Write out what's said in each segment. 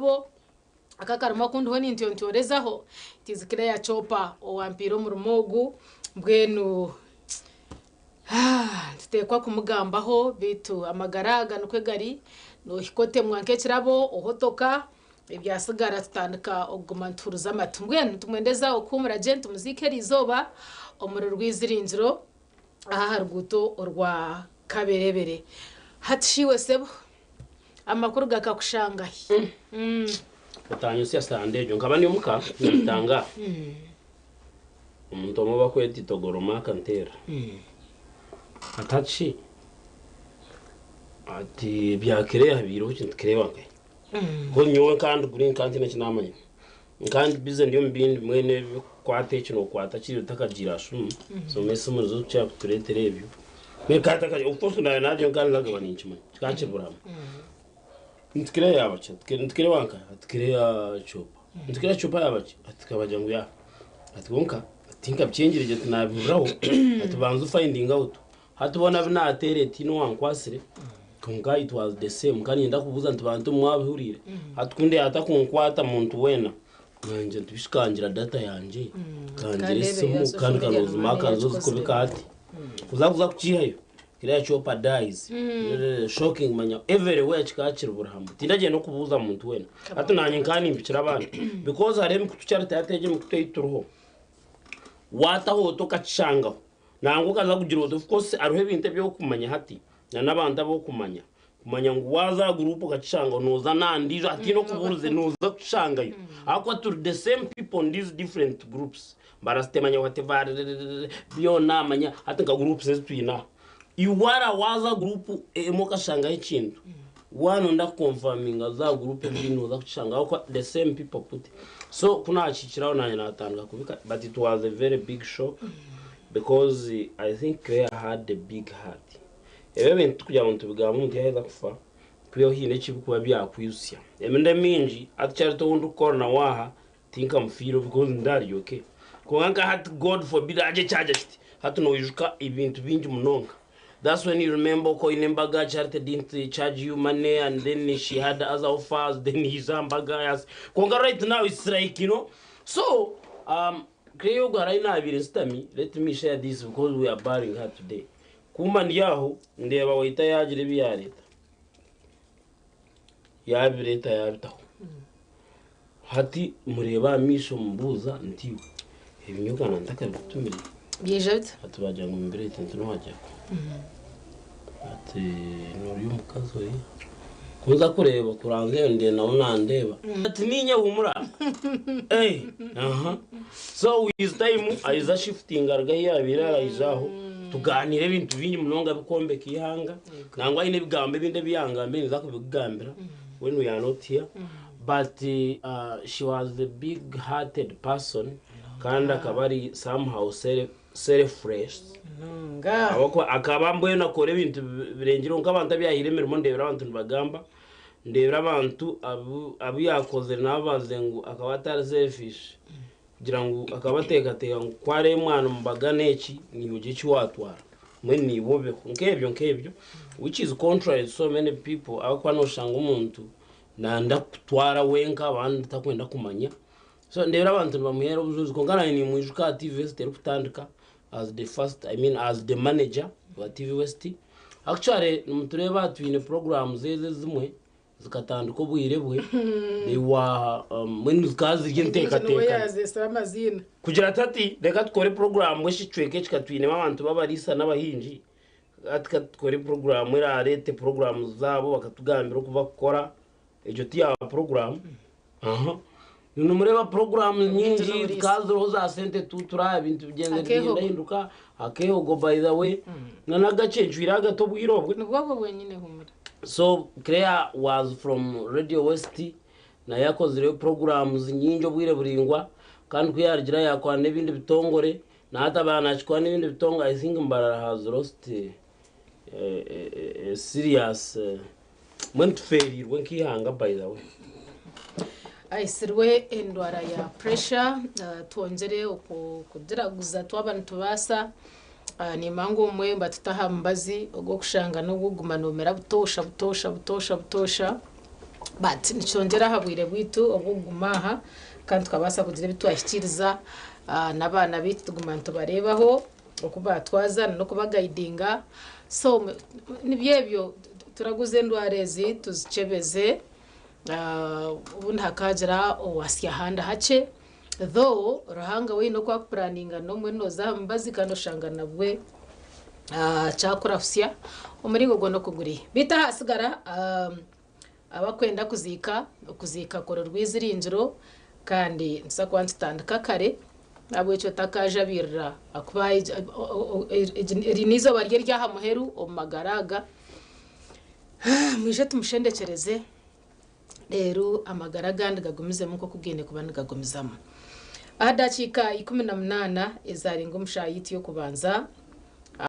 nabo akakaruma kundiho nintyontorezaho tizikire ya chopa owampiro murumogu mbwenu tutekwa kumugambaho bitu amagaraga nukwe gari no hikote mwanke kirabo ohotoka ebyasigara tutandika oguma nturuza amatumbwenu tumwendeza okumura gente muzike rizoba omuro rwizirinziro aha haruguto orwa kaberebere hatishiwe sebo amakuru gakakushangahi Utanyo siya sandejo nkaba niyo muka nitanga umuntu omuba kweti togoroma kantera atachi ati byakere habiro kintu kirebange ko nyowe kandi green kandi nekinamanya kandi bize ndiyo mbindi mwene kwate kino kwata kiri utakagira shumu so mese muzo cya kuturetere ebyo me kata kaje of course nayo kandi lagabana inchima kache burama ntikire yabacha ntikire wanka atikire ya chopa ntikire chopa yabacha atikabaja ngo ya atigonka atinka byengirije tunabiraho atubanza finding out hatubona binatere tino wankwasire kunga it was the same kandi nda kubuza ntibantu mwabihurire atukunde atakunkwata muntu wena nanje tubishikangira data yanje kanjire simu kandi kanozuma kanzozi kubika ati uzakuza kuchihayo kiriya chopa dies shocking manya everywhere chikachira burahambo tindaje no kubuza muntu wena ati nanye nkani mbikira abantu because harem kutucyarata yateje mu kutayituruho wataho tokachanga nango kaza kugira of course aruhe binte byo kumanya hati n'abandi abo kumanya ngo waza group gacanga noza nandije ati no kuburuze noza kushangayo akwa to the same people in these different groups barastemanya whatever byo namanya ati ka groups zitwina iwara waza group emoka shanga ikintu wano nda confirming za group bino za kushanga akwa the same people put so kuna achikiraho nanye natanga kubika but it was a very big shock because I think Claire had a big heart. Ebe kugira ngo tubigamo umuntu yaheza kufa kuyo hine kibikuba byakwiyusya emende minji atcyarito wundi ukora waha tinka mfiro because ndari okay kuganka hat God forbid aje charge kiti hatuno wijuka ibintu bingi munonga. That's when you remember ko inembaga charity didn't charge you money and then she had other offers then his ambagas konga right now it's like so Creyo garaina abiri stami let me share this because we are burying her today. Kuma ndiyaho ndeba wita yagire biya leta yabireta yabitaho hati mureba misho mbuza ntiwe ibinyogana ndaka bitumire byejete atubajya ngo imbere tintu no wajya ati nuri umukazo ye kuza kureba kuranze ndi nawo nandeba ati ninye humura so with time aiza shifting argaye abirara izaho tuganire ibintu binyi munonga bikombe kihanga nangwa ine bigambe binde biyangambe niza kubigambira when we are not here but she was a big hearted person kandi akabari somehow self-fresh abako akabamboye nakore ibintu birengiro nk'abantu byahiremera ndebera abantu bagamba ndebera abantu abiyakoze nabaze ngo akabatari selfish kugira ngo akabateka ngo kware mwana mbagane iki ni uje cyatwara mwe ni bobe nkebyo which is contrary to so many people akwa no shanga umuntu nanda kutwara wenka abandi takwenda kumanya so ndebera abantu bamuhera ubuzuzi ko ngana ni mujuka TV West kutandika as the first as the manager wa TV West actually mutureba twine programs zimwe zikatandika obuyirebwe they were when zikazi genteka kugira tati reka tukore program weshicweke kikatwine abantu babarisa n'abahinji atkore program era arete programs zabo bakatugambira kuva gukora ejo tiya program numureba program nyingi kazo za sente tutura ibintu bigenda hinduka akeho go by the way nanagacecwira gato bwirobwe nubwo bwenyine humura. So Claire was from Radio West na yakoze programs nyinjo bwire buringwa kandi kuyargira yakwa n'ibindi bitongore na hata banachikwa n'ibindi bitongo. I think Mbarara has lost a serious went failure when kihanga by the way aisirwe endwara ya pressure tuongere kudiraguza twabantu basa ni mango mwe batutaha mbazi ogo kushanga no guguma nomera butosha but nichongera habwire bwitu obugumaha kandi twabasa kugira bitwashikiriza n'abana bitu tuguma tubarebaho okuba twazana no kubagaidinga so nibyebyo turaguze ndwarezi tuzicebeze ubundi hakagira owasya handa hace though rahanga we no kwa planninga no mwe noza mbazi kandi shangana bwe cyakora fusya umuringo gono kuguri bita hasigara abakwenda kuzika koro rwizirinjiro kandi nsa kwantandika kare abo cyo takajabirra akubaye rinizo barye ryaha muheru omagaraga mwije tumushendekereze rero amagaraga ndagagumize muko kugende kubana gagumizamo adakika 18 ezaringo mushayiti yo kubanza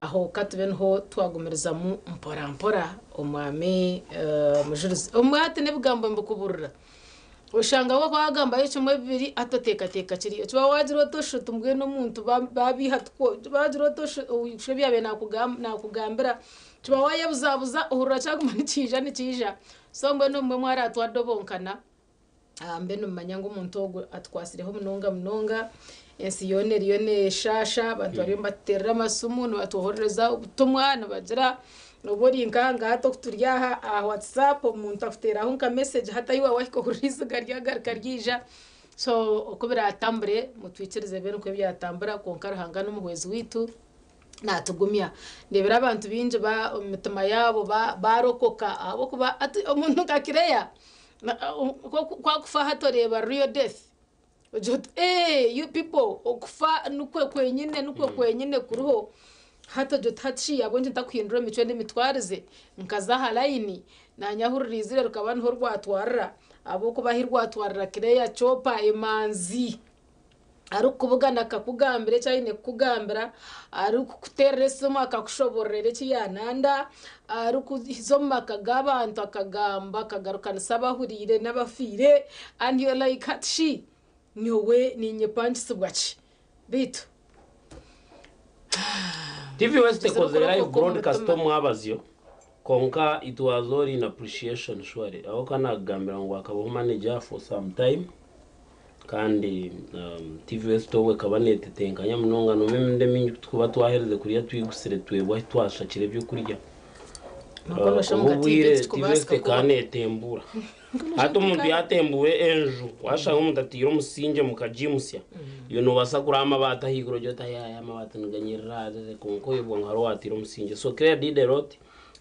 aho katubenho twagumereza mu mpora omwame mujurizi omwate nebugambo mbukuburura ushanga wo kwagamba y'icumwe bibiri atoteka kiri cyo wajiro tosho tumbwe no muntu babihatwo bajiro tosho ushe byabe nakugambira cyo wayabuzabuza uhura cyaguma nikija so mbwe no mwe mwara twadobonkana mbe no manyango umuntu atwasireho munonga ensi yone shasha abantu bari mbaterera amasumu no batuhoreza ubutumwa no bagira nobori nkanga hato kuturyaha WhatsApp umuntu afuteraho nka message hata yiwa wahiko kuriziga ryija so okubira atambure mutwikirize bene ko byatambura konkara hangana umuhwezi witu natugumya ndebera abantu binje ba mitima yabo barokoka abo kuba umuntu kakireya kwa kufa hatoreba real death you people okufa nukwe kwenyine kuruho hata jotachi abonje ntakwindura mico n'imitwarize nkazaha line nanyahuririzire rukabantu rwatwarra abo kubahirwatwarra kireya chopa imanzi ari kubugana kakugambire cyane kugambira ari kuteresoma akakushoborere cyananda ari kuzoma kagabantu akagamba kagarukana sabahurire n'abafire and you like hatshi nyowe ninye panchi subwachi bitu TV West koze live broadcast mwabazyo konka it was all in appreciation shwari aho kana gambira ngo akabaho manager for some time kandi TV West we kabanete tenkanya munonga no memende minyu kuba twahereze kuriya twigusire twebwa twashakire byo kurya TV West kanetembura hato umuntu yatembuwe enju washaka umuntu atiro musinge mukajimusya yo no basagura amabata higuro jota ya amabata nganyirira konko yebwa ngaro watiro musinge so clear did a lot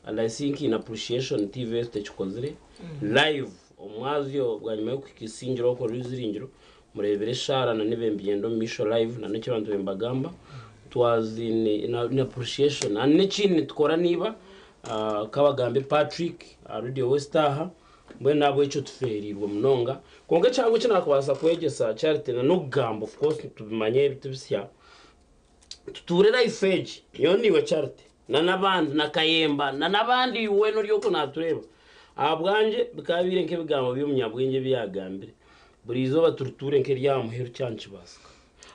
and I think in appreciation TV West chikozire live omwazyo bwanyuma yo kwikisinjiro ko ruziringiro murebere shara na nibembyendo misho live na n'icyo bantu bembagamba twas in appreciation and n'ikindi tukora niba kabagambe Patrick Radio Westaha mbwe nabo icyo tuferirwa munonga konge cyangwa cyo nakubasa kwegesa charity na no gambo of course tubimanye bitubisya tuturera ifeje yo niwe charity na nabandi na kayemba na nabandi weno ryoko natureba abwanje bikabire nke bigambo by'umunyabwenge byagambire burizo baturuture nke ryamuheru cyancibasika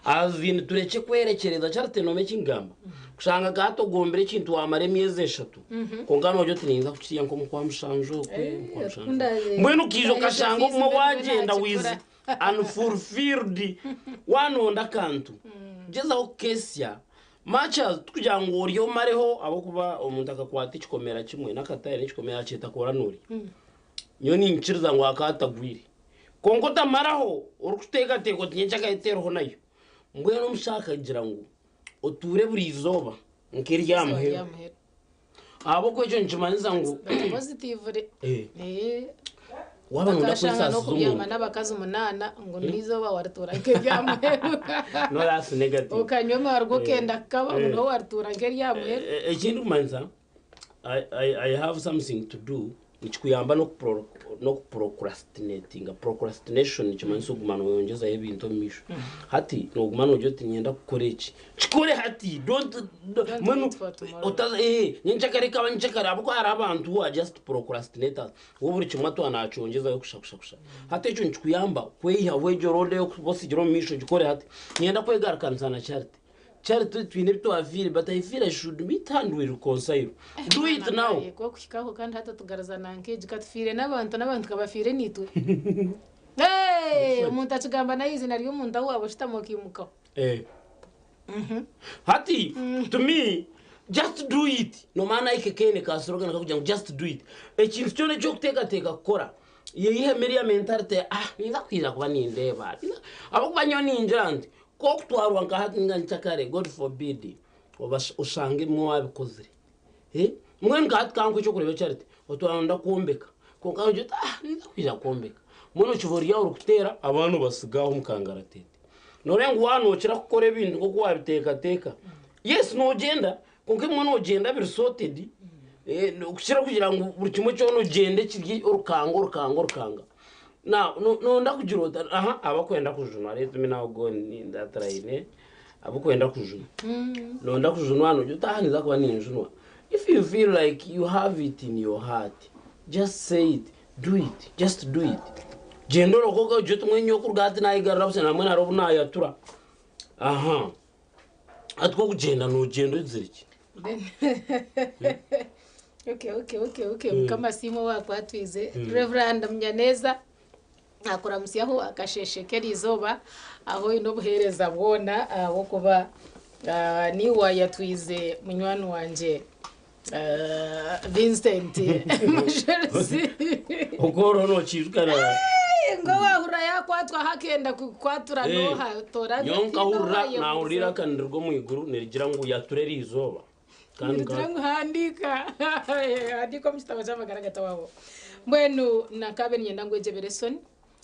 azini tureke kwerekereza charity no mekingamba kushanga gato gombere kintu wamare mieze 3 kongano byo tininza kuciya nko mukwa mushanjo mbwenu kijo kashango mu wagenda wizi unfulfilled wanonda kantu jeza okesya macha tukugira ngo uriyo mareho abo kuba umuntu akakwata ikikomera kimwe nakataye n'ikikomera cyeta koranuri nyoni nkiriza ngo akatagwire kongo tamaraho urukuteka teko tinyecha kaitero nayo mbwenu mushaka gira ngo oture burizoba nkiryamuhe abo kwejo njimaniza ngo positive waba nunda kwesa no kubyama nabakazi 8 ngo nizoba waratura nkiryamuhe no that's negative ukanyoma wargo kenda kaba ngo waratura nkiryamuhe ekindi kumanza I have something to do nichikuyamba no procrastination chimanso gumano yongeza ibintu misho hati no gumano byo tinyenda gukora iki chikore hati don't manu otaza nyenchakareka abanchakara abo ari abantu who are just procrastinators wo buri kimwe to anachongeza yo kushakusha hati ejo nchikuyamba kweya wejo rode yo bosijiro misho gikore hati nyenda kwegara kansana charity Charity twine bitwavire, but I feel I should meet and we reconcile. Do it now. Ko kushikaho kandi hata tugarazana nkeje katufire n'abantu kabafire nitu. Hey, umuntu akigamba na izina ry'umuntu aho abashitamo kimuka. Hati, to me, just do it. No mana ikekene ka slogan akakugira just do it. Ekintu cyone cyo kuteka kora. Yeyihe Maria mentality niza kwiza kuba nindeba. Abakuba nyoni injandi. Ko kutwarwa ngahati nganchakare God forbid. Usange mwo wabikozire. Mwe ngahati kanku cyo kurebe Charity. Otwanda kuombeka. Ko kanju niza kwiza kuombeka. Muno chivori yawo rukutera abantu basigaho mukangaratete. Norengo wano chira kukora ibintu ko kwabiteka. Yes no gender. Konke mwana ogenda biri sorted kushira kugira ngo buri kimwe cyo no gende kiryi urukanga no ndakugira abakwenda kujuna rero tumi nawo go ni ndatraine abakwenda kujuna no ndakujuna hano cyo tahaniza kuba ninjunwa. If you feel like you have it in your heart, just say it, do it, just do it. Gendo rokoga cyo tumwe nyoko rugati nayigarura buse namwe narobu nayatura atwo kugenda no gendo ziriki. Okay. Kama simo wako atwize Reverend Munyaneza akora musiyaho akasheshekera izoba aho ino buhereza bwona wo kuba ni wayatwize munywani wanje Vincent Musherisi ukoro no chizukana ngo wahura yakwatwa hakenda kwatura no hatora nyonka hurra na urira kandirgo mu iguru nirigira ngo yatureri izoba kandi handika andiko mstaba chama garagata wabo mbwenu nakabe nyenda ngweje beresoni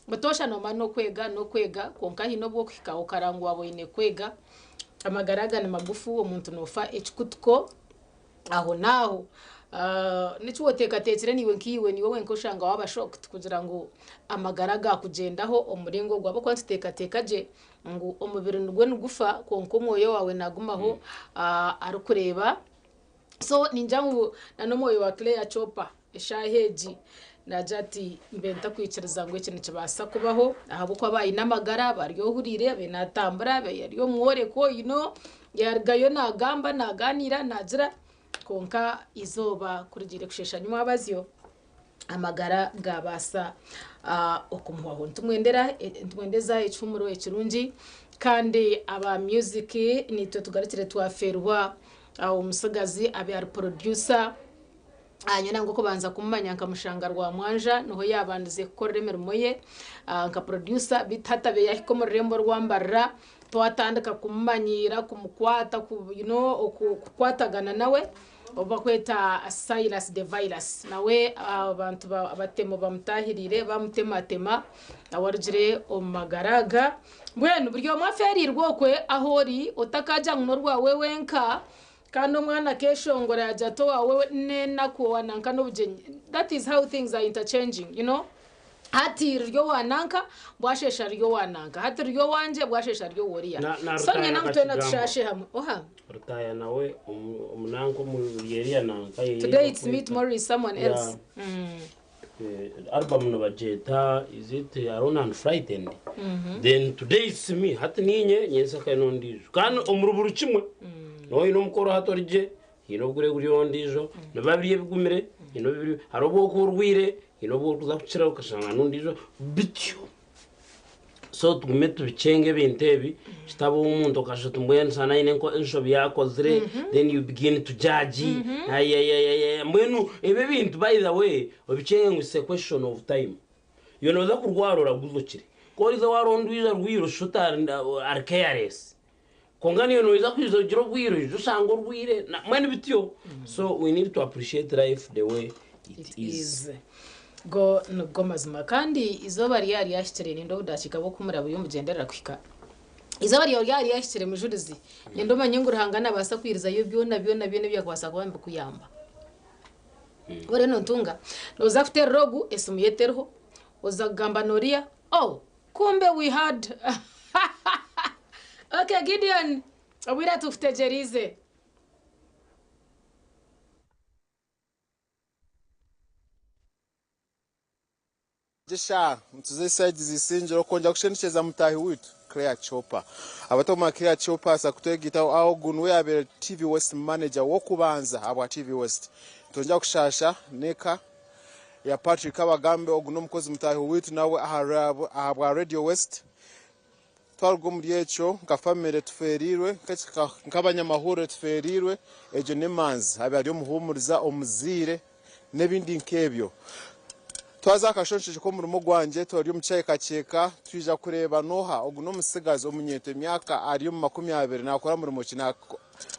batosha no mano kwega konka hino bwo kwikaho karangwa abo ine kwega amagaraga na magufu umuntu nofa ekikutko aho naho nicho tekatetsire niwe nkiwe niwe wenko shanga waba shocked kugira ngo amagaraga kugendaho umuringo gwabo kwanteka je ngo umubiri nugwe nugufa konko moyo wawe nagumaho ari kureba. So ninjangu nano moyo wa Claire Chopa eshaheji najati mbenta kwiciriza ngo ikintu kibasa kubaho ahabo kwa bayi namagara baryo hurire benatambura yariyo mwore ko yargayo nagamba naganira nagira konka izoba kurigire kushesha nyuma abazyo amagara gabasa okumuhaho ntwendeza icumuro ekirungi kandi aba music nitwe tugarukire twaferwa umusigazi abe ari producer anyana ngo kubanza kumanya nkamushanga rwa mwanja noho yabandize gukorera imirimo ye nka producer bitatabe yahiko mu rembo rwambarra twatandika kumanyira kumukwata kukwatagana nawe obakweta Silas the Virus nawe abantu abatemo bamutahirire bamutematema awarugire omagaraga mbwenu buryo mwaferirwo kwe ahori otakaja ngo rwawe wenka kano mwana keshongora yajato wawe nena kuwananka n'ubugenyi. That is how things are interchanging, hati ryo wananka bwashesha ryo wananka hati ryo wanje bwashesha ryo woriya sonye namutona tushashe hamwe rutaya nawe umunanko mu yeriya nanka today it's meet more someone else. Album no bajeta is it around on Friday then today it's me hati ninye nyensa kano ndijo kandi umuruburu kimwe no ino mukoro hatorije ino gure guri ondijo nababiriye bigumire ino bibiri harobo ko urwire ino bwo kuzakucira ukashanga nundijo bityo so tugume tubicenge bintebi kitabo umuntu akashata mbwene sana ine ko inshobi yakozire then you begin to judge mbwenu ebe bintu by the way obicenge ngo is a question of time yonoza kurwarora guzukire ko riza warondwiza rwiro shuta are careless kongani yonoza kwizogiro rwiro usanga urwire mwene bityo so we need to appreciate life the way it is. Go nubwo mazima kandi izoba ryari yashikire nindo budashika bo kumurabo y'umugenderera kwika izoba ryari yashikire mujurizi nindo manyungurahangana basa kwiriza yo byona byo kwasa kwamba kuyamba bore no ntunga noza kutera rogu esumuyeterho ozagamba noria kumbe we had okay Gideon obira tuftegerize Jesha mtuze side zisinjiro konja kushenekeza mutahi witu Claire Chopper abatoma Claire Chopper asa kutegitaho aho gunwe yabere TV West manager wo kubanza aba TV West tonja kushasha neka ya Patrick Abagambe oguno mukozi mutahi witu nawe ahabwa Radio West twargo muri echo ngafamere tuferirwe nk'abanyamahoro tuferirwe ejo nemanzi abari muhumuriza omuzire nebindi nkebyo twaza kashonshije ko muri mugwanje tori umucaye kaceka twija kureba noha oguno musigazo omunyeto myaka ari mu 20 nakora muri mukina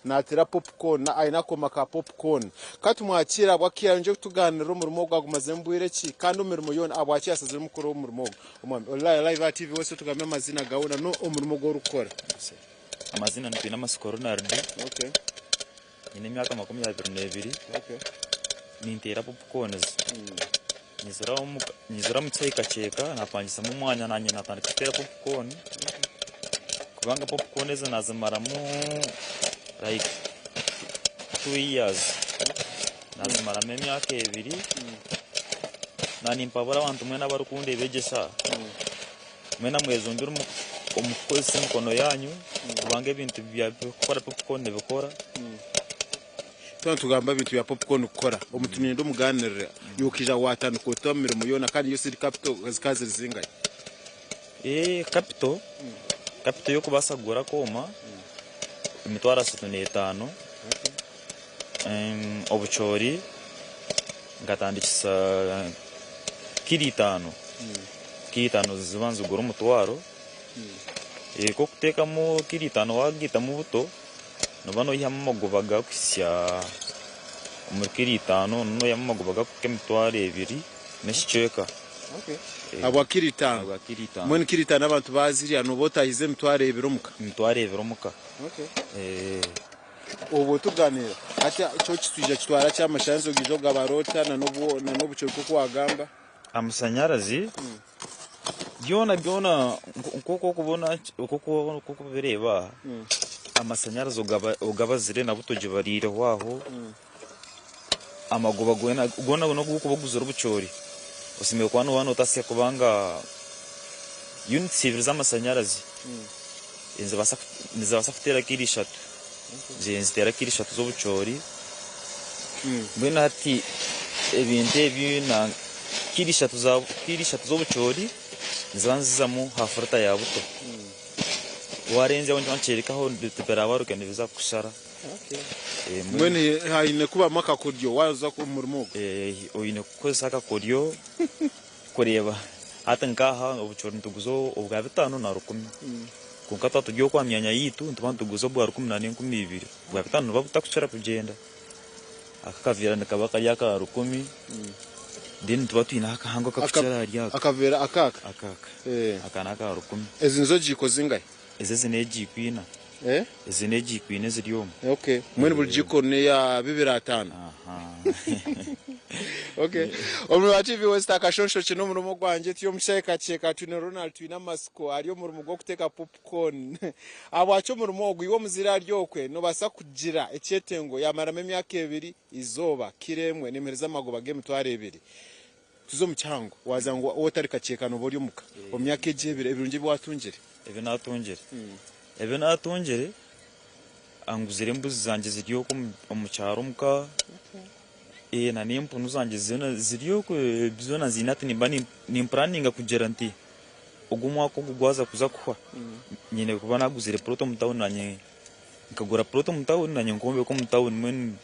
natera popcorn na aina koma ka popcorn katumwakira bwakiyanje tuganira muri mugwa gumaze mbwire ki kandi umurimo yone abwaki yasaze mukuru muri mugwa umwami live TV wese tugamye amazina gahunda no umurimo go rukora amazina ni na masikoro nardi okay ine myaka 22 okay nintera popcorn nizora mutsayi kacheka napangisa mu mwanya nanye natandika kutera popcorn kubanga popcorn eza nazimaramu like 2 years nazimaramu emyaka 2 nani mpabura abantu mwena barukunde begesha mwena mwezombira umukozi mukono yanyu kubanga ibintu bya gukora popcorn bikora tugamba bintu ya popcorn ukora umutumye ndo muganirira yukija watanu ko tomira muyona kandi yo siri capital zikaze zingaye capital yo kubasagura koma imitwara 65 obuchori ngatandikisa kiritano zibanza gura umutwaro ko kutekamo kiritano wagita mu buto nobano yamagobaga kusya umukirítano no yamagobaga kemtware 2 meshicheka abwakiritano mwene kiritano abantu baziriya no botahize mtware 2 muka ubu tuganira ati cyo kituje kitwara cyamashanzo gizoga barota na nobucyo kuko wagamba amusanyarazi byona nkoko kubona kuko bireba amasanyarazo ugabazire na butoje barire waho amagoba gona no gukubaguzura ubucori usimeye kwano wano utasiye kubanga unit civil z'amasanyarazi inza basa kutera kirishatu zitera kirishatu z'ubucori mbona hati ebinte byina kirishatu z'ubucori nzanzizamu hafurata ya buto warenze wanje wancherekaho nditebera barugane biza kushara mwene haine kuba maka kodyo waza ku murimo oyine kukoza ka kodyo kureba hata nkaha obuchori ntuguzo ubwa 5 na 10 kunkata tujyo kwa myanya yitu ntubantu guzo bwa 18 12 bwa 5 babutakuchara kugenda akakavira ndakabaka yaka 10 then tubatu ina akahango kakuchara ryaka akavera akaka akana ka 10 ezinzo jiko zingaye ezezineji kwina ezineji kwina ziryomo okay mwene buljiko ne ya 205 okay omwe TV West akashonsho kino murumo gwanje tiyo musheka cheka tune Ronald twina masiko ariyo murumo gwo kuteka popcorn abwacho murumo gwiwo muzira ryokwe no basa kugira ecyetengo yamarame myaka 2 izoba kiremwe nemereza amagoba game tware 2 tuzo mucyango wazango otarika cheka no bori muka omyaka ejebire ebirungi bwatungire ebe natungere anguzire mbuzi zanje ziriyo omucyaro muka na nimpunu zanje ziriyo bizona zinati ni planninga kugera nti ogumwa ko gugwaza kuza kuhwa nyine kuba naguzire proto mutawuni nanye nkagura proto mutawuni nanye nkombe ko mutawuni mwen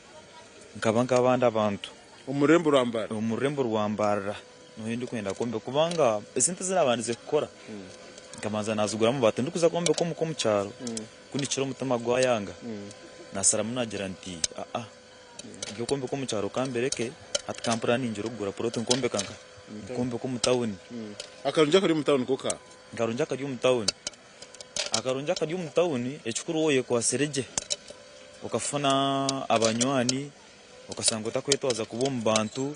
nkabanka abandi abantu umurembo rwambara no hindi kwenda kombe kubanga esente zirabandize gukora kamanza nazuguramo batende kuza kombe ko mu cyaro kuniciro mutama gwa yanga nasara munagira nti byo kombe ko mu cyaro kambereke atkampura ninjiro gura proto kombe kanka kombe ko mutawuni akarunja kari mutawuni koka ngarunja kari mutawuni echukuru oye kwa sereje ukafuna abanywani ukasanga utakwetoza kubomba bantu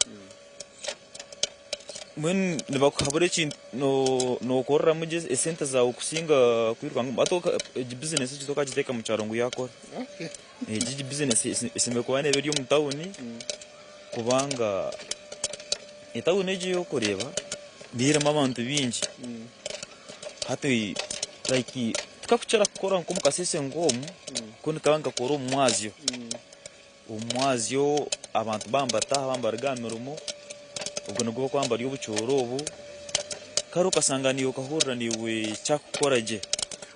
mwen nibakhabure chi no korra muje esente za ukusinga kwirwanga atoka business chitoka chiteka mucharongo yako jiji business isimekwane biri mu town kubanga itawuni je yokureba birimo abantu bingi hati like tukakuchara kukora nko mukasese ngomu kundi kabanga kora umwazyo abantu bambata bambarigamiramo ubwo nubwo kwambara y'ubucyorobu karo kasanganiyo kahurira niwe cyakukoraje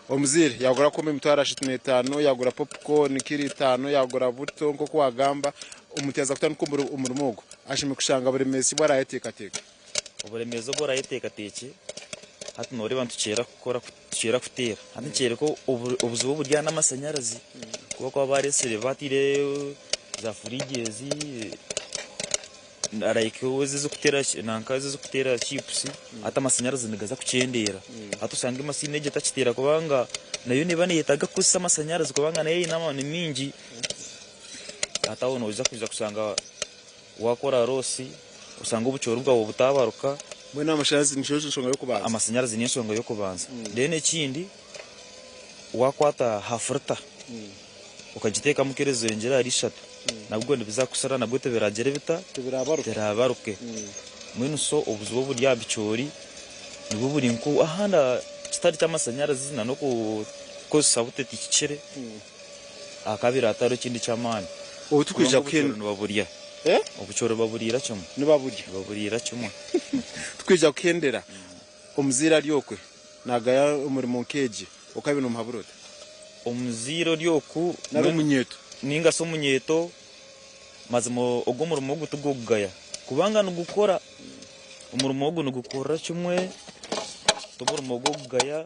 omuzire yagura kome mitwara 15 yagura popcorn kiri 5 yagura buto nko kwagamba umuteza kutana ko umurumugo ashime kushanga buremezi bwarayeteka uburemezo bwarayeteka teke hati nore bantu cera gukora cera kutera hati cere ko ubuzubu burya n'amasanyarazi kuba kwa baresere batire za furigezi like uzi zo kutera nankazi zo kutera chips hata amasanyarazi nigaza kucendera hati usanga imasine je takitera kubanga nayo niba niyetaga kusa amasanyarazi kubanga nayo inama ni mingi hata wono uza kuza kusanga wakora rosi usanga ubucoro bwabo butabaruka mwe n'amashanyarazi nishonga yo kubanza amasanyarazi nishonga yo kubanza dene kindi wakwata hafurta ukagiteka mukerezo yengera ari 3 nabwo ndibizakusara nabwo tebiragere bita tebirabaruke mwene so ubuzubo burya bicori nibwo buri nko ahanda kitari cy'amasanyarazi nano ko sabute tikicere akabira ataro kindi cyamani ubu tukwija kwenda baburiya ubucoro baburira cyamo baburira cyamo tukwija kwendera omuzira ryokwe nagaya umurimo nkeje ukabino mpaburote omuziro ryoku naro munyeto ninga so munyeto mazimo ogomurimo gutugugaya kubanga no gukora umurimo wo gukora cyumwe tubura gugaya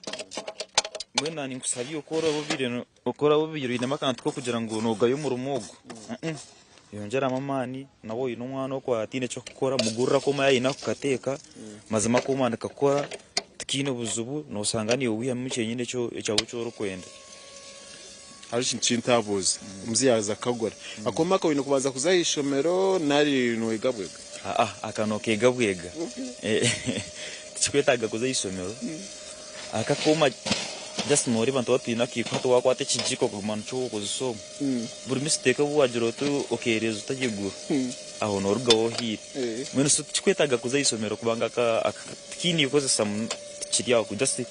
mwena ni nkusabiye ukora bubiri n'amakantu ko kugira ngo nogayo umurimo yongera mamani nabo inumwana ko atine cyo gukora mugurira ko mayi nakateka mazima ko umwana kakora tikino buzubu no sangani uwiya mucye nyine cyo cyabucoro kwenda arishi ncintabuze umziyaza kagora akoma ko bino kubanza kuzahishomero nari no igabwega akano kegabwega tikwetaga kuzahishomero akakoma just muri bantu bapina kikwato wakwate kijiko ku mancho kuzisoma buri mistake buwajiro tu okerezo tagigu aho noruga wohira mwene so tikwetaga kuzahishomero kubanga kini ukoze sam kiriya ku just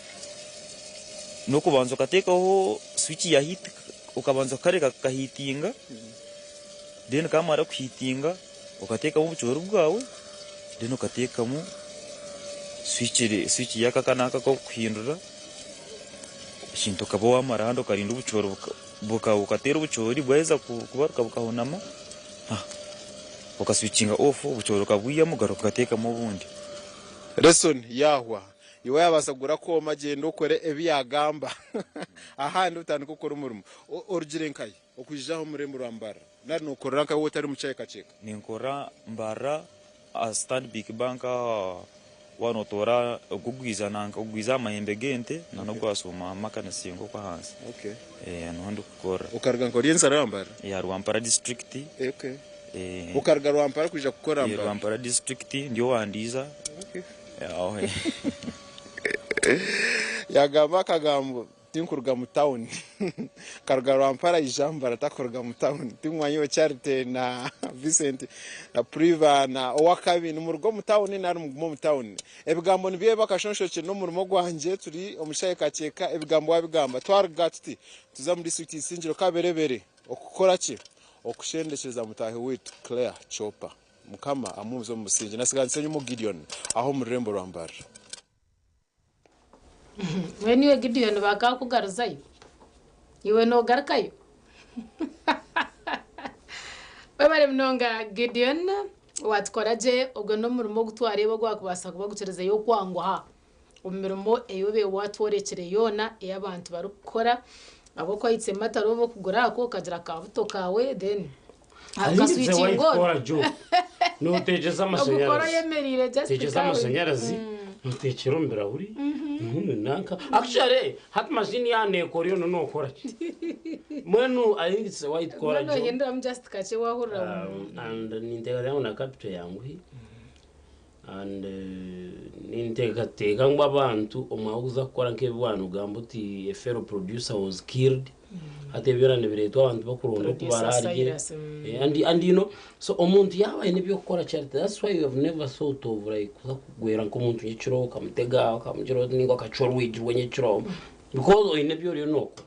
no kubanza katekaho switch ya hit ukabanza kareka kahitinga then kamara kuhitinga ukateka mu bucoro bwawe then ukateka mu switch ya kakanaka ko kuhindura shinto kabo wamara hando karinda ubucoro ukatera ubucori bweza kubaruka bukahonama ukaswitchinga off ubucoro kabwiya mugaruka gateka mu bundi lesson yahwa iwe yabasagura ko magendo kore ebiyagamba ahandi utandika ukora umurimo origirenkaye okwijaho murembo rambara nari nokorera ka wotari muceka ninkora mbara a stand big bank wanotora gugwiza nanka ugwiza amahembe gente nanobwo asoma makana singo kwa hansi anondo kukora ukarga ngo rienza rambara ya Rwampara district ukarga Rwampara kuja gukora mbara Rwampara district ndio wandiza yagamba kagambo tinkuruga mu town karga Rwampara ijambara takoruga mu town timwanyo Charity na Vincent na Priva na owakabi n'umurugo mu town nari mu town ebigambo nibiye bakashonsho cyo no murimo gwanje turi omushaye kaceka ebigambo wabigamba twargati tuza muri district isingiro kaberebere okukora ki okushendekeza mutahe witu Claire Chopa mukama amuzo musinje nasiganse nyumo Gideon aho mu Rembo Rwambara weniwe Gideon bakakugaruzayo iwe no garkayo babare mnonga Gideon watkoraje ubwo no murimo gutwareba gwakubasa kuba gucereza yo kwangwa ha umurimo eyobe watworekere yona y'abantu barukora abo kwayitse mataro bo kugura ko kagira kabuto kawe then akaswitchingo no tegeza amashanyarazi ukora yemerire just tegeza amashanyarazi nutekero mbera uri nanka actually hat machine yane koriyo no kora mwenu ayinditse white kora no yenda am just kache wahura and nintega yangu na capital yangu and nintega ngwa abantu omwaguza gukora nk'ebwana ugamba uti a fellow producer was killed hateberane bireto abantu bakuronda kubara harye and you know so omuntu yabaye nibyo gukora charity. That's why you have never thought of like kugwera ko umuntu nyiciro kamutega kamugiro ningo akacoro wigirwe nyiciro because inebyo ryo noko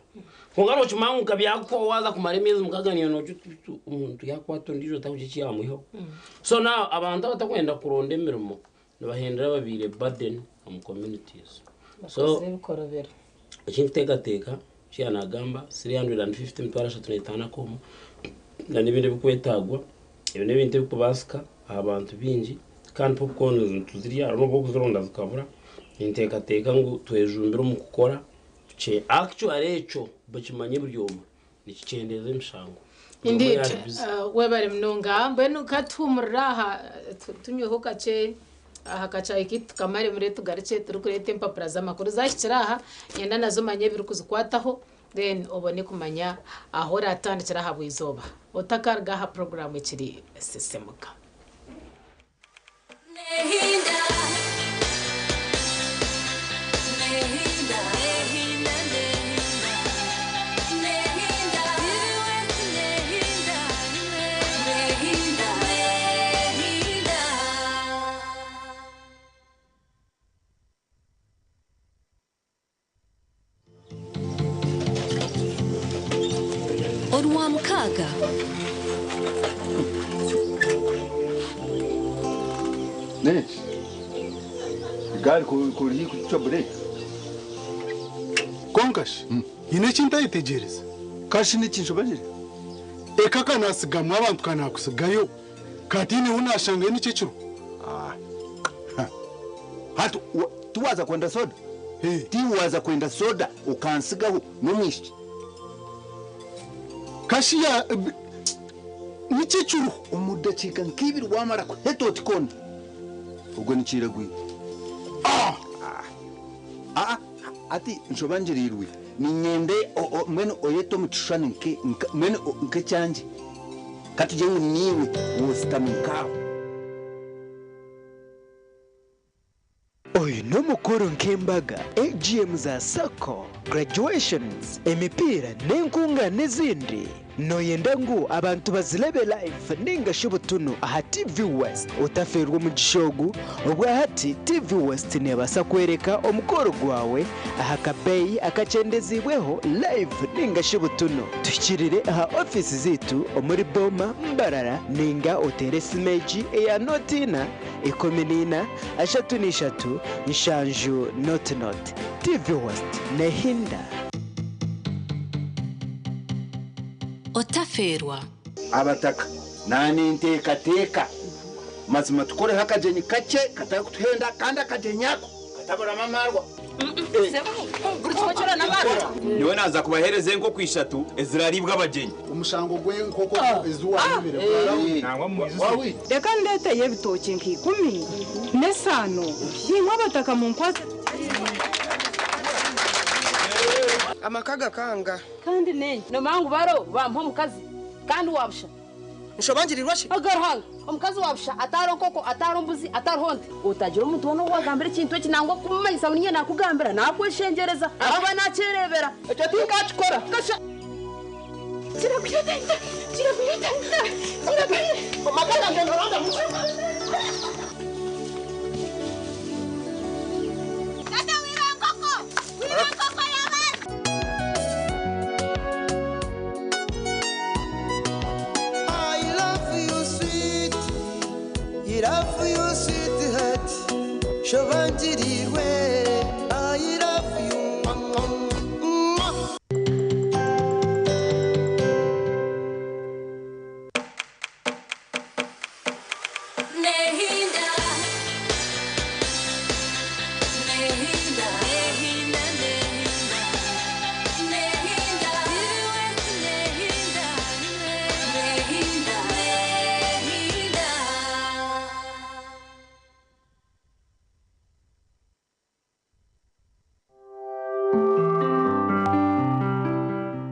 kungaro chimangu kabyako waza kumara imezi mukaganira no umuntu yakwato ndijo takugiye yamuho. So now abantu batakwenda kuronda emirimo nibahindura babire burden am communities. So ikintu teka cyana gamba 350 mtwara 35 komo na nibindi bikwetagwa ibine bintu bikubasika abantu bingi kandi popcorn tuziriya no bwo kuzironda zikabura inteka ngo twejumbira mu gukora ce actually echo bakimanye buryoma nikicendeze imshango indeed webare mnonga mbenu katumuraha tunyweho kace hakacha ikit kamare muri tugarece turukurete impapura z'amakuru zashikiraha yenda nazo manye biri kuzikwataho then obone kumanya aho ratandikira habo izoba otakarga ha program ikiri sisemuka nehinda Onwa mkaga ne gari kuri kucho break konkash ine chinta itegereza kashi ni chinshobanjire ekaka nasigamwa abantu kana kusigayo katini unashanga ni ciciro hatu tuwaza kwenda soda tiwaza kwenda soda ukansigaho numwishi kashiya ni ciciro umudacika nkibiri wamara hetoti kona ubwo niciragwi ati nshobanjirirwe ni nyende mwene oyeto mutushane mwene nke cyanje katuje niwe wostamikaho oyu n'umukuru nk'imbaga AGM za sako graduations emipira n'enkunga n'izindi noyenda ngo abantu bazilebe live ningashobotuno aha TV West utaferwa mu gishogu ubwo hati TV West nebasa kwereka omukoro gwawe aha kabeyi akacendezibweho live ningashobotuno tukirire aha office zitu omuri Boma Mbarara ninga otere simeji ya notina ikominina ashatu nishatu nshanju not TV West nehinda otaferwa abataka nani nteka mazima tukore hakajenyi kace katakuthenda kanda kajenyako katabura mamarwa Burutwachora nabara niwe naza kubahereze nko kwishatu eziraribwa abagenyi umushango gwenkoko ezuwa nimere nangwa muzi reka ndete yebitoki nki10 nesano yinkwa bataka mu nkwaze amakaga kanga kandi ne no mangu baro bampa mukazi kandi wabusha nshobangirirwa shi agarhanga omukazi wabusha ataronkoko atarombuzi atarhonde utagira umuntu wono wagambira ikintu kinangwa kumanyisa bunye nakugambira nakweshengereza aba nacerebera ecyo tinkachikora kasha kirabiyenda amakaga ngendoranda mu Shobanjirirwe I love you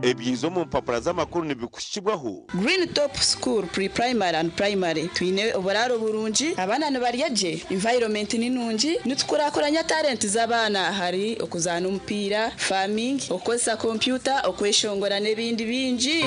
ebyizo mu mpapuro z'amakuru nibikushibwaho. Green Top School Pre-Primary and Primary twine oburaro burungi abana nibaryaje environment ni nungi nitukurakoranya talent z'abana hari okuzana umupira farming okozesa computer okweshongora n'ebindi bingi.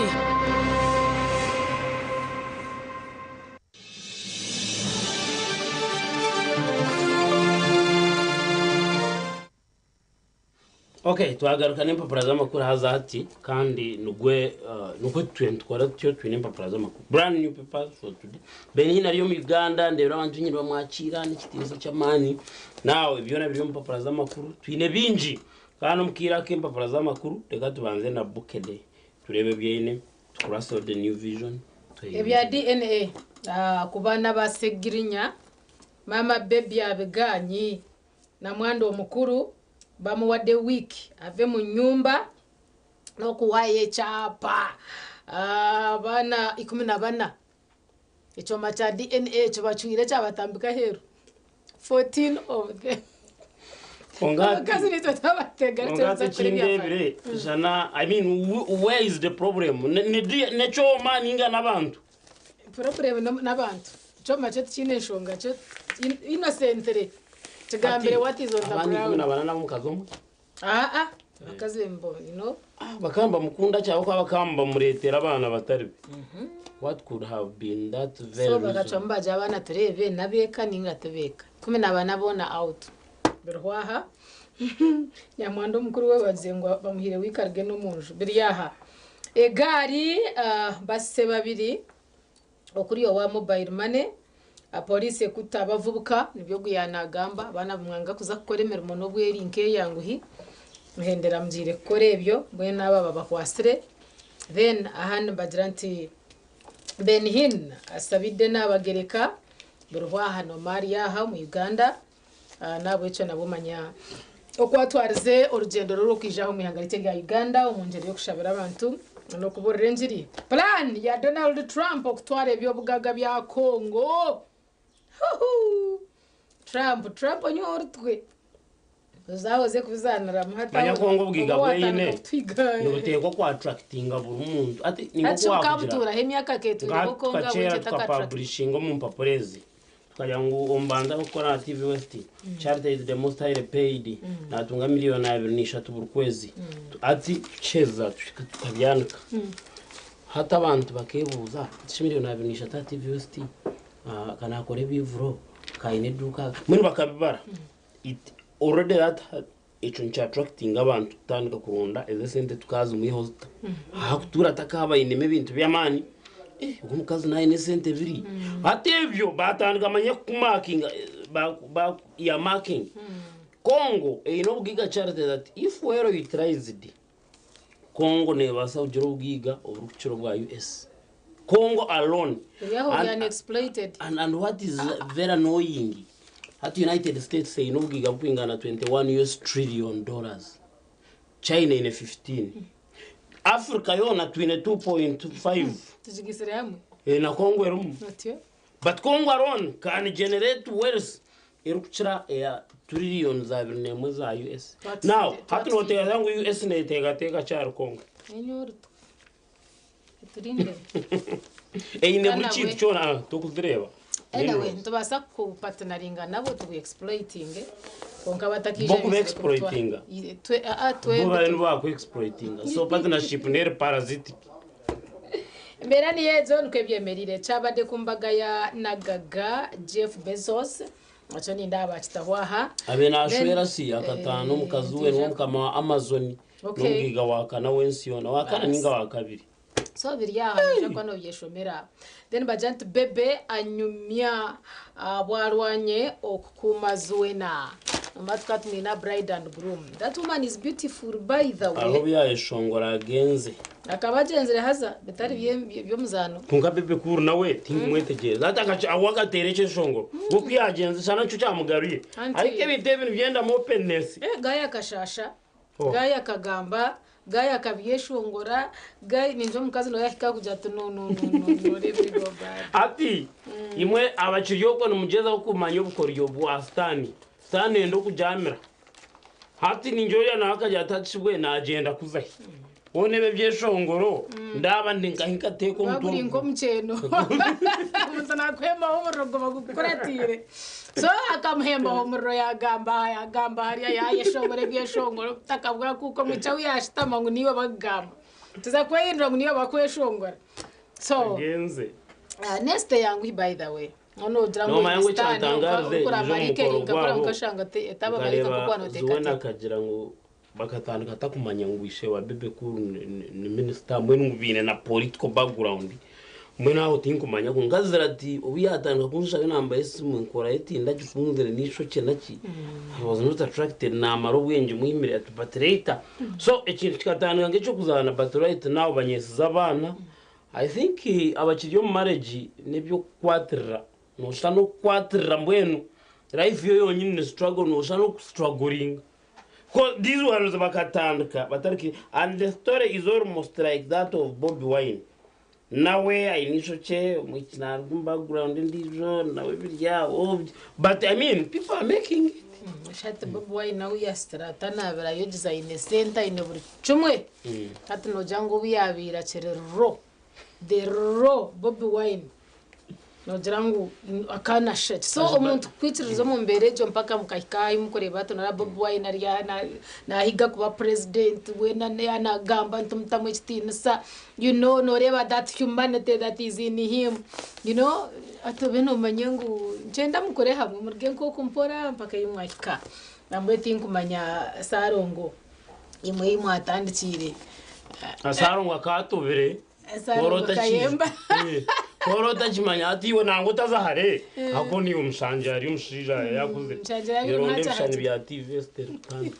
Okay, twagaruka n'impapuro z'amakuru haza hati kandi nugwe twentwara cyo twine impapuro z'amakuru. Brand new papers for today. Beni nariyo mu Uganda ndebera abantu nyine bamwakira n'ikitizo cy'amani. Nawe ibyo nabyo mu papuro z'amakuru twine binji. Kandi umukira ke impapuro z'amakuru reka tubanze na Bukede. Turebe byene tukurasa the new vision. Ebya DNA kubana basegirinya mama baby abeganyi na mwando mukuru bamuwadde week ave mu nyumba no kuwaye chapa bana 14 ichoma cha DNA cyo bachwire cyabatambika heru 14 of them kazi ni tutabatega chindebire jana I mean where is the problem ne choma ninga nabantu problem nabantu choma cyo chine shonga cyo innocently Chagambere what is on the ground. Abana banana mukazomo. Akazembo, you know. Bakamba mukunda cyangwa kwa bakamba muretera abana batari. What could have been that very So bagacamba jabana turebe nabeka ninga tebeka. Kume nabana bona out. Berwaha. Nyamwando mukuru we bazengwa bamuhire wikarge no munju. Biriyaha. Egari basse babiri okuri wa mobile money. Police kutabavubuka nibyo guyanagamba bana bumwanga kuza kukoremera umuntu bweri nke yanguhi muhendera mjire korebyo bwe naba babakwasire then ahan bagiranti Benhin asabide nabagereka burwa hano Maria ha mu Uganda nabo ico nabumanya okwatwarize urugendo rwo kwijaho mu ihangarite rya Uganda umunjeri yo kushabira abantu no kuborera njiri plan ya Donald Trump okutwara ebyo bugaga bya Congo. Trump onyortwe zahoze kuzanira muhata Banyakongo bwiga bwene n'urutegeko kwa attractinga buri muntu ati ningo kwakugira emyaka ketu ngo konga bwetaka publishing mu mpaporezi tukajya ngo ombanza gukora TV West charity is the most highly paid natunga miliyoni 2 buri kwezi ati cheza tukabyanuka hata abantu bakebuza miliyoni 2 TV West kana kore bivuro kaine duka muri bakabibara it already that ichuncha attracting abantu tandika kurunda ezesente tukazi mu hosta hakutura takaba ineme bintu byamani umukazi naye nesente biri atebyo batandika amanye kumarkinga ba ya marking Congo no giga charity that if were utilized Congo nebasa ujiro giga oburuchiro bwa US Congo alone unexploited and what is very annoying at United States say no giga pingana $21 trillion China in 15 Africa yona 22.5 tujigisere hamwe na Congo erum but Congo alone can generate wealth erukuchira ya trillion za birnemo za US now hatu no tega zangu US ne tega char Congo enyorto turinde ine buchi chona tukuzireba anyway ntubasa ku partneringa nabo tu exploiting konka batakije boku exploiting twe bo ku exploiting so partnership nere parasitic mbera ni yezo nkebyemerire cyabade kumbaga ya nagaga Jeff Bezos acho ni ndaba kitahwaha abena ashwera si akatano mukazuwe no kama Amazon n'ubwiga wakana wensiyona wakana ninga wakabiri so biriyaha kwa no yeshomera then bajant bebe anyumya bwarwanye okukumazuena amatkatni na bride and groom that woman is beautiful by the way aho byayeshongora agenze akabagenzere haza betari byo muzano kunga bebe kuru nawe tingumwetegeza atakacha awagatereche shongo buku yagenze sana cyo cyamugaruye ariko ibintu byenda mu openness gaya kashasha gaya kagamba gaya kabyeshongora gaya ninjo mukazi no yakika kujata no every go bad ati imwe abakiriyo ko numugeza ukumanya ubukoriyo bwa stani ndo kujamira hati ninjo ya nakajya atachibwe na agenda kuzahi onebe byeshongoro ndaba ndingahinka teko baguri ngo mcheno umusana kwema umurogo bagukuratire so akamuhemba umuro yagamba hariya yayeshongore byeshongoro takabwa kuko mwica uyashitama ngo niwe bagamba tuza kweyindira ngo niwe bakweshongora so genze next yangu by the way ono drango no mayangu cyatangaze kura marike ngakora nkashanga etaba barika kuko anotekata zubona kagira ngo bakatandika takumanya ngwishe wa bebe kuru ni minister mwe ngubine na political background mwe naho tinkumanya ko ngazira ati ubiyatandika kunsha namba esimu nkora eti ndagifunzire nisho cyenaki I was not attracted na maro bwenge muhimire at but later so ekintu kikatandika ngecho kuzana but right now banyesiza abana I think abakiriyo mu marriage nebyo kwatira no shano kwatira mbwenu life yo yonyine struggle no shano struggling. Because these ones bakatandika batariki and the story is almost like that of Bobby Wine. Nawe inisho che mukina background ndizo nawe birya but I mean people are making it. Shate Bobby Wine nawe yastra tanabera yo design center ine buri chumwe. Kati no jango biyabira chere the raw Bobby Wine. No jango akana shit. So umuntu kwitirizo mu mbere jo mpaka mukahikayi mukore bato na Bobby Wine ari na higa kuba president we na gamba ntumtamwe chitinsa you know no reba that humanity that is in him you know atobeno manyengu njenda mukore hamwe murge nko kumpora mpaka yimwahika namwe tinkumanya sarongo imwe atandikire asarongo akatobere korota kayemba korota chimanya ati we nango tazahare ako ni umshanja ari umshija yakuze yoronde mshani bya TV Esther kandi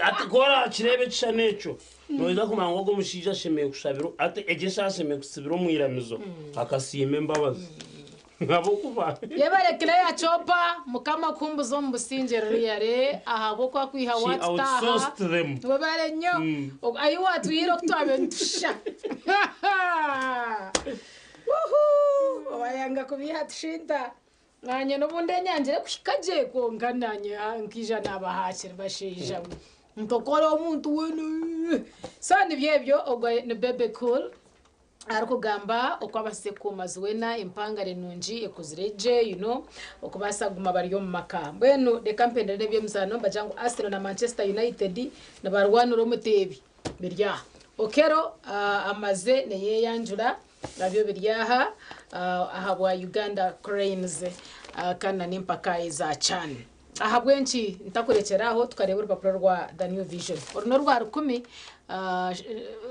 ati kora chirebe chanecho noiza kumango ko mushija shemeye kushabiro ati egesha shemeye kusibiro mwiramizo akasime mbabazi ngabo kuba yebarekera ya chopa mukama kumbuzo mbusingero yare ahabo kwa kwiha watstaha wabare nyo ayo watu yiro kutwabe ntusha wuhu wayanga kubiha tshinda nanye nobunde nyanjire kushikaje ko ngananye nkija nabahakira bashija ntokora umuntu wene sani byebyo ogwa ne bebe cool ariko gamba okwabase kumazwena impangare nunji ekuzireje you know okubasaguma bariyo mu makamba eno de campaign rebye mzano bajango Arsenal na Manchester United na barwano romutebi birya okero amaze ne yeyanjura nabyo biryaha ahabwa Uganda Cranes kana nimpaka iza chan ahabwenchi ntakurekeraho tukareba urupapuro rwa The New Vision oruno rwa 10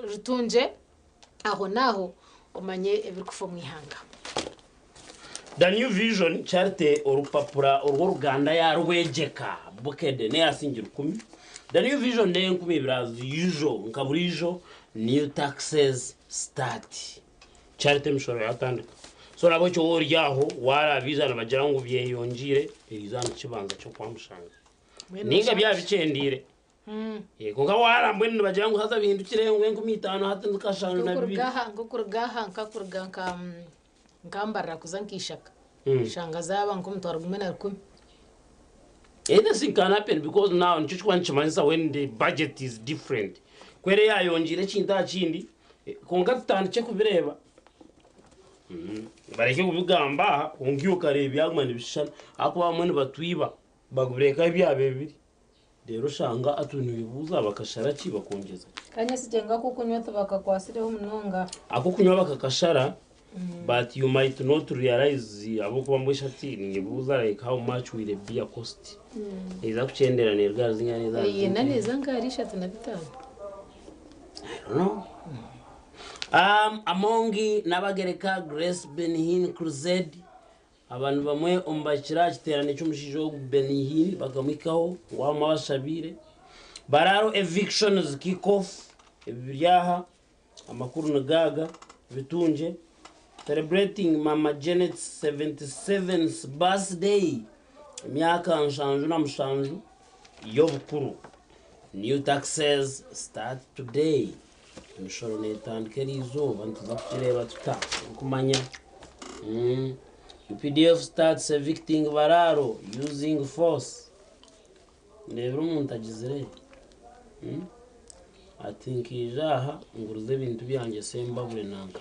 rutunje aho naho umanye ebirikufo mwihanga The New Vision charte orupapura urwo ruganda yarwegeka bukede ne yasingira 10 The New Vision ne 10 birazi usual nkaburijo new taxes start charte mshoro yatandika so nabo cyo woryaho warabizana bagira ngo byeyongire izana kibanza cyo kwamushanga ninga byabicendire yego nga warambwe bagira ngo haza bihindukire ngo 15 hata ndikashanga na bibi ngokurugaha nkakuruganka ngambara kuzankishaka shanga zaba ngumutwara gumena 10 anything can happen because now nchicho kwanchimanisa when the budget is different kwere yayongire chinda chindi konga tutandike kubireba bareke kubigamba ungiyo karebe yagmane bishana ako bamwe batwiba bagureka ibyabe bibiri rero shanga atunu bibuza bakashara ki bakongeza kanya sijenga ko kunywa bakakwasireho munonga ako kunywa bakakashara but you might not realize abo kuba mbwishati ningibuza like how much will it be a cost iza kuchendera nerga zinyane za yena neza ngarisha tunabitana I don't know. Amongi nabagereka Grace Benihin Crusade abantu bamwe umbakira kiterane cy'umushijo Benihin bagamikaho wama bashabire bararo evictions kick off ibiryaha amakuru nagaga bitunje celebrating Mama Janet's 77th birthday imyaka nshanju na mushanju yobukuru new taxes start today imishoro netandike rizoba ntuza kukireba kumanya UPDF starts evicting bararo using force nebro umuntu agizire ati nkijaha nguruze ibintu byanjye sembabure nanga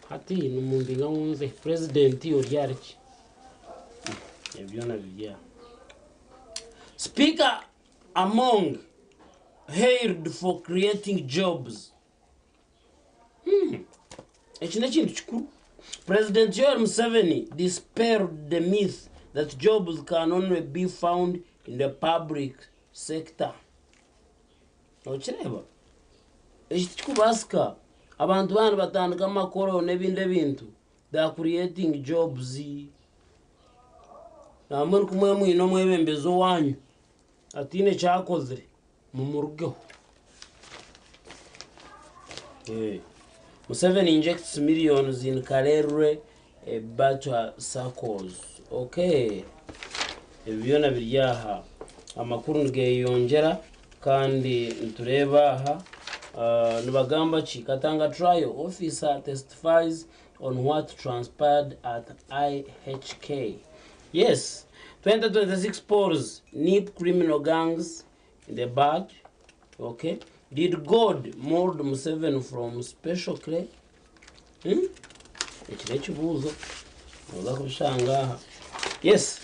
hati n'umundi nkunze president yo ryariki ibyo nabijya speaker among hailed for creating jobs ekine kintu kikuru President Yoweri Museveni dispelled the myth that jobs can only be found in the public sector. Ochireba ekikubasika abantu bana batandika amakoro n'ebindi bintu they are creating jobs namwe kumwe mwino mwebembezo wanyu atine cyakozere mu murugeho Museveni injects millions in Karere Batwa circles. Okay. Ebyona biryaha amakuru ngeyongera kandi ntureba aha nibagamba ki Katanga trial officer testifies on what transpired at IHK. Yes, 2026 polls NIP criminal gangs in the bag. Okay. Did God mold Museveni from special clay? Ekirekibuuzo oza kubishangaha. Yes.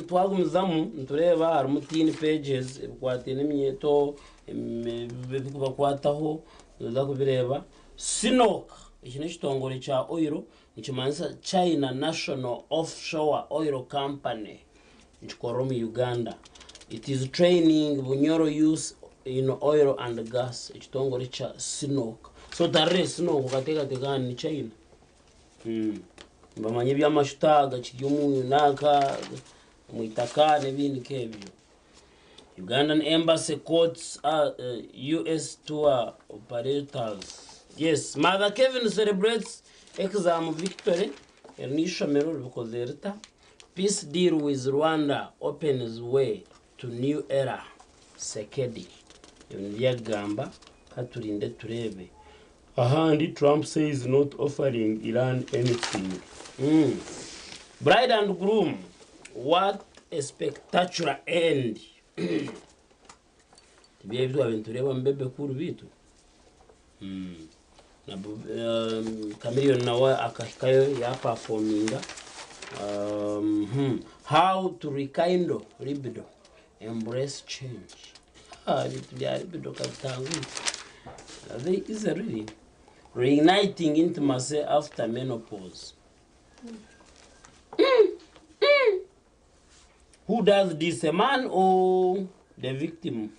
Twagumizamu ntureba harimu 10 pages ebikwate n'emyeto ebikubakwataho oza kubireba. Sinok ekine kitongole kya oil nikimanyisa China National Offshore Oil Company nkikora mu Uganda. It is training Bunyoro use in oil and gas. Ekitongole kya Sinok. So tare Sinok ukateka ni China. Bamanye by'amashutaga kigimu naka muitaka nebindi kebyo. Ugandan embassy courts US tour operators. Yes, Mother Kevin celebrates exam victory. Ernisha Merol bikozerta. Peace deal with Rwanda opens way to new era. Sekedi. Yagamba katurinde turebe. Ahandi Trump says not offering Iran anything. Bride and groom. What a spectacular end. Tibyebitu abentureba mbebe kuru bitu. Na Chameleone nawe akahikayo ya performinga. How to rekindle libido. Embrace change. Libido katangu. Is it really? Reigniting intimacy after menopause. Who does this, a man or the victim?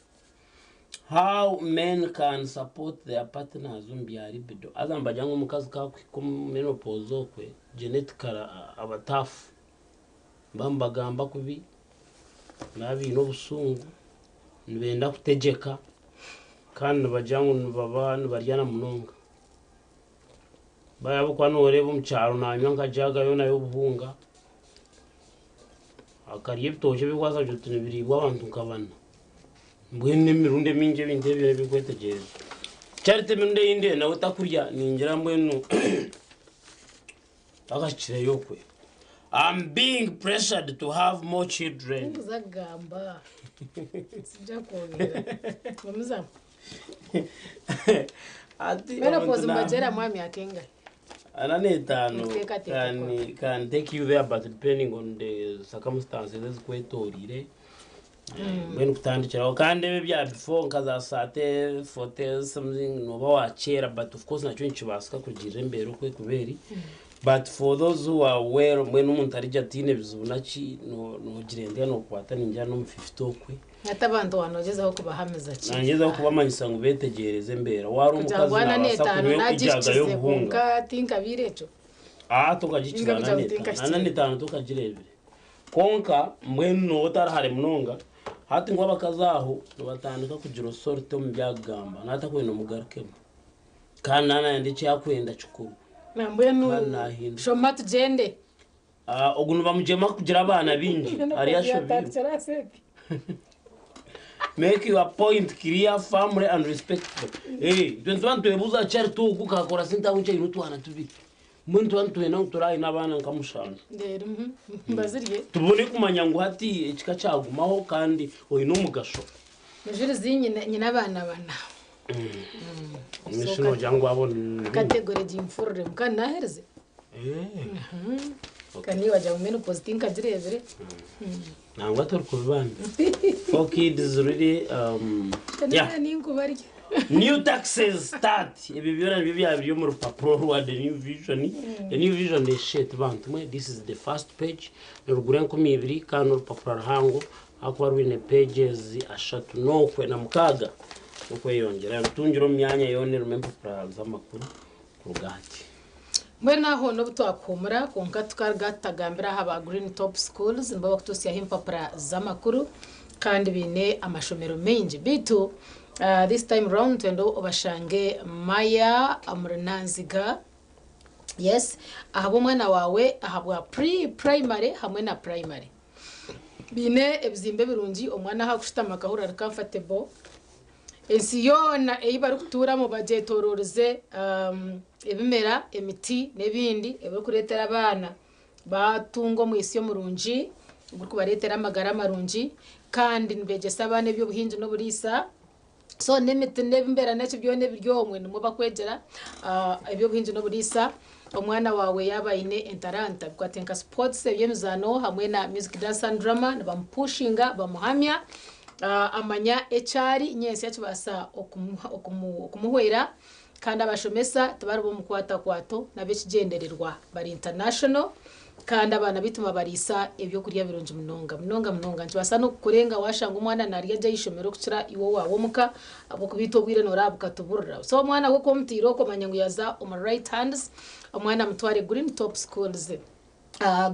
How men can support their partners umbya libido. Azamba jangu mukazi ka menopause okwe genetically abatafu. Bamba gamba kubi nabi n'obusungu nibenda kutegeka kandi bajangu nibabana baryana munonga. Bayabo kwanore bumcyaro nanywa nkajaga yo nayo buhunga. Akariye bitoje bikwaza byo tunibiribwa abantu nkabana. Mbwene mirunde minje bindebye bikwetegeza. Charite mirunde inde na utakurya ningira mbwenu. Agachire yokwe. I'm being pressured to have more children. Uzagamba. Sija kuongera. Bamuza. Ati menopause mbajera mwami akenga. Ananetano can take you there, but depending on the circumstances kwetorire. When kutandikira kandi bya before nkaza sate forte something no bawachera, but of course nacho nchibasika kugira imbere kwe kuberi. But for those who are aware when umuntu arija tine bizunachi no girende no kwata ninja no 50 okwe. Natabantu wanogeza ko bahameza ki. Nangeza ko bamanyisa ngo betegereze mbera. Wari umukazi nabasa kumwe kujaga yo guhunga. Tinka birecho. Tukagikirana neta. Nana nitano tukagirebere. Konka mweno otarahare munonga. Hati ngo abakazaho batandika kugira sorte mu byagamba. Nata kweno mugarukemo. Kana yandike yakwenda chukuru. Nambwenu shoma tugende. Ogunu bamujema kugira abana bingi ari yashobi. Make your point clear, family and respectful. Twentu ebuza chari tu kukakora sinta unche inutwana tubi. Muntu wantu ena uturai n'abana nkamushana. Ndero mbaziriye. Tubone kumanya ngo hati ekika cyagumaho kandi oyi no mugasho. mujuruzi nyina abana bana Mishino jangu abona kategori y'imfurure mukana herze kani waja mu menopause tinkajirebere nangwa tor kubana for kids really yeah new taxes start ibi byona byo mu rupapuro rwa the new vision is shit bantu mwe this is the first page n'urugura ko mibiri kandi urupapuro hango akwa rwine pages ashatu no kwe na mukaga uko yongera tungiro myanya yone rumembe praza makuru kurugati mwena ho no butwakumura konka tukargatagambira haba Green Top Schools mbaba kutusi ya himpapura z'amakuru kandi bine amashomero menji bitu this time round twendo obashange Maya Amurnanziga yes ahabo mwana wawe ahabwa primary hamwe na primary bine ebizimbe birungi omwana hakushitama kahura comfortable ensiyona eyibaru kutura mu bajetororeze ebimera emiti nebindi ebikuretera abana batungo mu isi yo murungi ubwo baretera amagara marungi kandi nibegesa abana ebyo buhinji no burisa so nemete nebimbera nacho byone biryomwe nimo bakwegera ebyo buhinji no burisa omwana wawe yabayine entaranta bwatenka sports ebyemizano hamwe na music dance and drama bampushinga bamuhamya amanya echari nyense yachibasa okumuhwera kandi abashomesa tabarubo mukwata kwato nabekigendererwa bari international kandi abana bituma barisa ebyo kuriya birunje munonga ntibasa no kurenga washanga umwana nariya jya yishomero kucira iwo wawo muka abo kubito bwire norabuka tuburura so umwana wo komtiro ko manyangu yaza on right hands umwana mutware Green Top Schools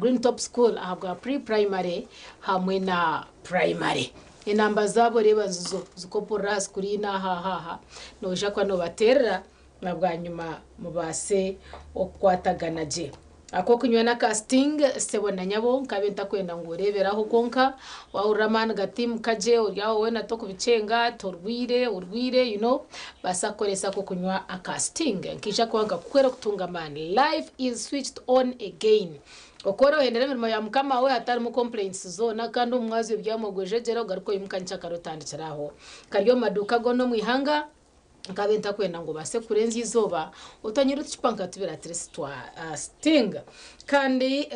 Green Top School ahabwa pre-primary hamwe na primary inamba zabo reba zikopora skuri na haha noja kwa no baterera nabwa nyuma mubase okwatagana je ako kunywa na casting sebona nyabo nkabenta kwenda ngureberaho konka wa uraman gatim kaje uryaho wena to kubicenga torwire you know basakoresa ko kunywa a casting kisha kwanga kukwera kutunga man life is switched on again okoro hendera mirimo ya mukama we hatari mu complaints zona kandi umwazi byamogweje jero garuko yimukanca karotandikiraho karyo maduka go no mwihanga nkabenta kwenda ngo base kurenza izoba utanyira ucipanka tubira tresitwa sting kandi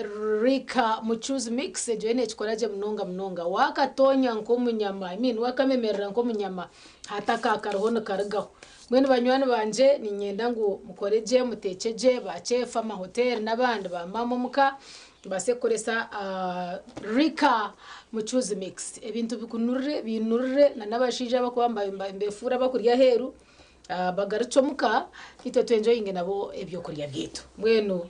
rika muchuzi mix jene chikoraje mnonga wakatonya nko munyama wakamemerera nko munyama hataka karohono karagaho mwene banywani banje ni nyenda ngo mukoreje mutekeje bachefa ama hotel nabandi ba mama muka base koresa rika muchuzi mix ebintu binurre na nabashije bakwambaye mbefura bakuriya heru bagarucomuka ito twenjoyinge nabo ebyo kuriya byetu mwenu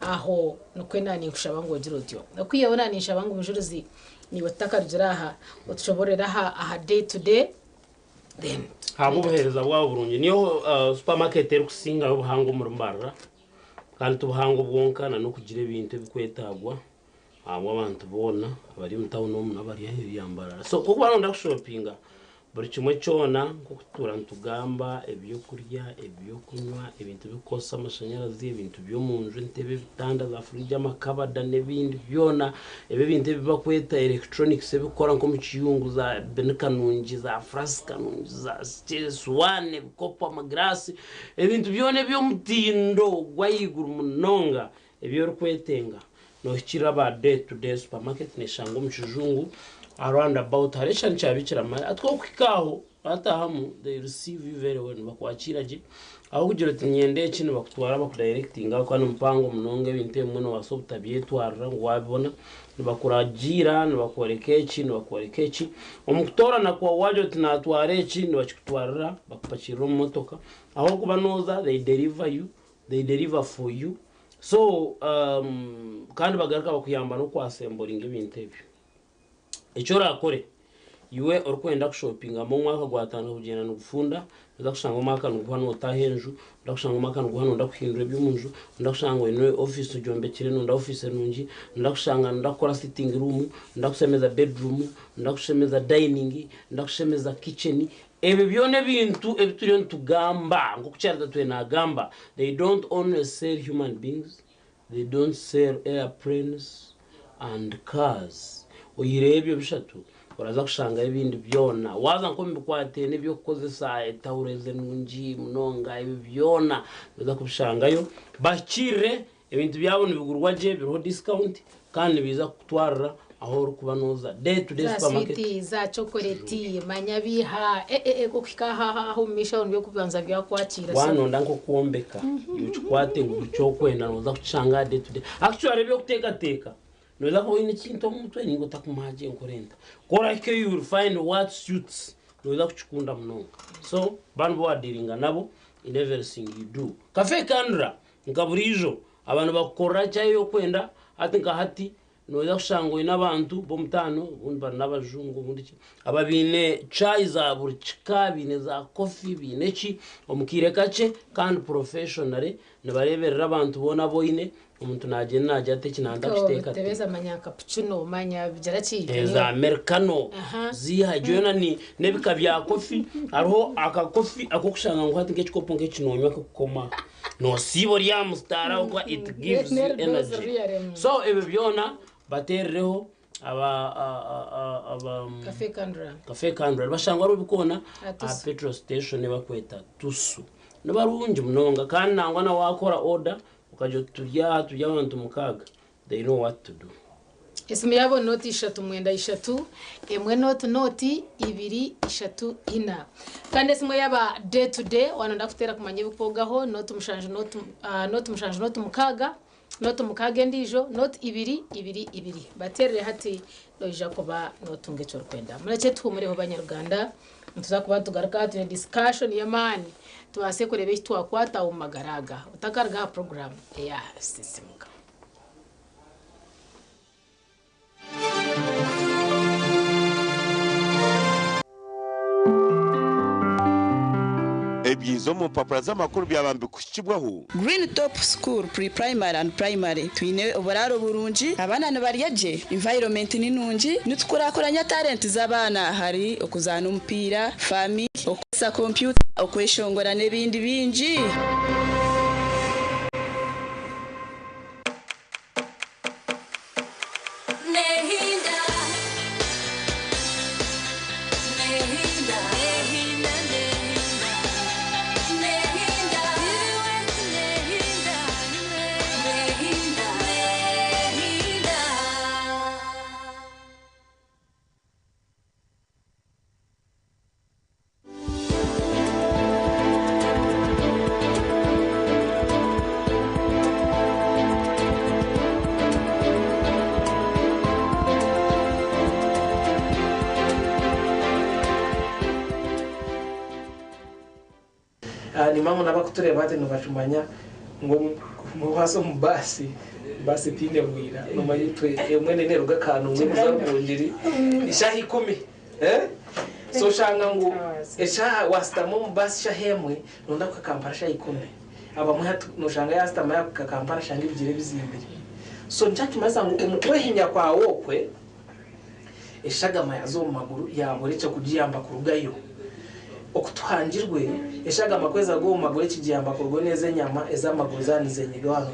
aho nukwenani kushaba ngo girodyo nakwiyabona nishaba ngo umujuruzi ni watakarujiraha utushoborera aha day to day then habo bohereza bwa burungi niyo supermarket eri kusinga ubuhango mu rumbara kandi tubuhango bwonka na no kugira ibintu bikwetagwa abo abantu bona abari mu town no nabari yambara so kuko baronda kushopinga buri kimwe cyona ko kutura ntugamba ebyo kurya ebyo kunywa ibintu bikosa amashanyarazi ibintu byo mu nzu ntebe bitanda za fridge amakabada nebindi byona ebe bintu bibakweta electronics bikora nko mu kiyungu za benkanungi za fraskanungi za swane bikopa amagrasi ibintu byone byo mutindo gwayigura munonga ebyo rukwetenga no kiraba day to day supermarket ne shango mu kijungu around about harishan chabikira ma atwo kwikaho atahamu they receive you very well bakwakira je aho kugira tinyende kintu bakutwara bakudirecting ako no mpango munonge binte mwe wasobta byetwara ngo wabibona bakuragira bakorekechi bakorekechi umukutora na kwa wajo tinatware kintu bakutwara bakupachira mu motoka aho kuba noza they deliver for you so kandi bagaruka bakuyamba no kwasembora ibintu ebyo icyo rakore iwe urukwenda kushopinga mu mwaka gwatanga kugenda no gufunda ndakushanga umwaka no guhana utahenju ndakushanga umwaka no guhana ndakuhindura by'umunju ndakushanga ino office ujombekire no nda office nungi ndakushanga ndakora sitting room ndakusemeza bedroom ndakusemeza dining ndakusemeza kitchen ebe byone bintu ebituriyo ntugamba ngo kucyarda twe nagamba they don't only sell human beings they don't sell airplanes and cars oyirebyo bishatu uraza kushanga ibindi byona waza nko mbikwate n'ibyo kukozesa etawureze nungi munonga ibi byona uza kubishangayo bakire ibintu byabona bigurwa je biriho discount kandi biza kutwara aho uri kuba noza day to day supermarket za chocolate manyabiha kokikaha aho misha byo kubanza bya kwakira wano ndanko kuombeka yuchikwate ngucho kwenda noza kuchanga day to day actually byo kuteka noza ko ine kinto mutwe ningo takumaje nkorenda kora ke you will find what suits noza kuchukunda mnonga so bantu bo adiringa nabo in everything you do cafe kandra nkaburijo abantu bakora cyayo kwenda ati nkahati noza kushango n'abantu bo mutano ubundi n'abajungu ubundi ababine chai za buri bine za coffee bine ki omukire kace kandi professionally nabareberera abantu bona boine umuntu nagenda najya tekinanda kuteka tebeza manya cappuccino manya byaraci za americano ziha jona ni nebika bya coffee ariho aka coffee akokushanga ngo hati ngekikopo ngekinonywa kokoma no sibo lya mustara kwa it gives you energy so ebe byona batereho aba cafe kandra bashangwa rubikona a petrol station bakweta tusu nabarunje munonga kandi nangwa na wakora order ukaje turya abantu mukaga they know what to do Isimi yabo noti 3 mwenda 3 emwe noti 2 3 ina kandi isimo yaba day to day wanonda kutera kumanye bukogaho noti mushanje noti mukaga noti mukaga ndijo noti 2 baterere hati loja kuba notunge cyo kwenda murache twumureho banyarwanda tuzakuba tugaruka tune discussion yamani tuwase kurebe twakwata umagaraga utakarga program ya sisimuka ebyizo mu papura z'amakuru byabambe kushikibwaho Green Top School Pre-Primary and Primary twine oboraro burungi abana baryaje environment ni nungi nitukurakoranya talent z'abana hari okuzana umupira family okusa computer okweshongora nebindi bingi ni mangu nabakutureba ate nubashumanya ngo muhaso mu basi tine mwira no mayitwe mwene nero gakanu ngo muzarungiri ishahi 10 so shanga ngo esha wastamo mu basi shahemwe nonda kakampara shahi 10 abamwe hatu no shanga yastama yakakampara shanga ibigire bizimbere so nchaki masa ngo umukwehinya kwa wokwe eshagama yazo mu maguru yaboretse kugiyamba kurugayo okutwangirwe eshaga makweza go magore kijyamba kurwo neze nyama ezamaguru zanize nyiga hano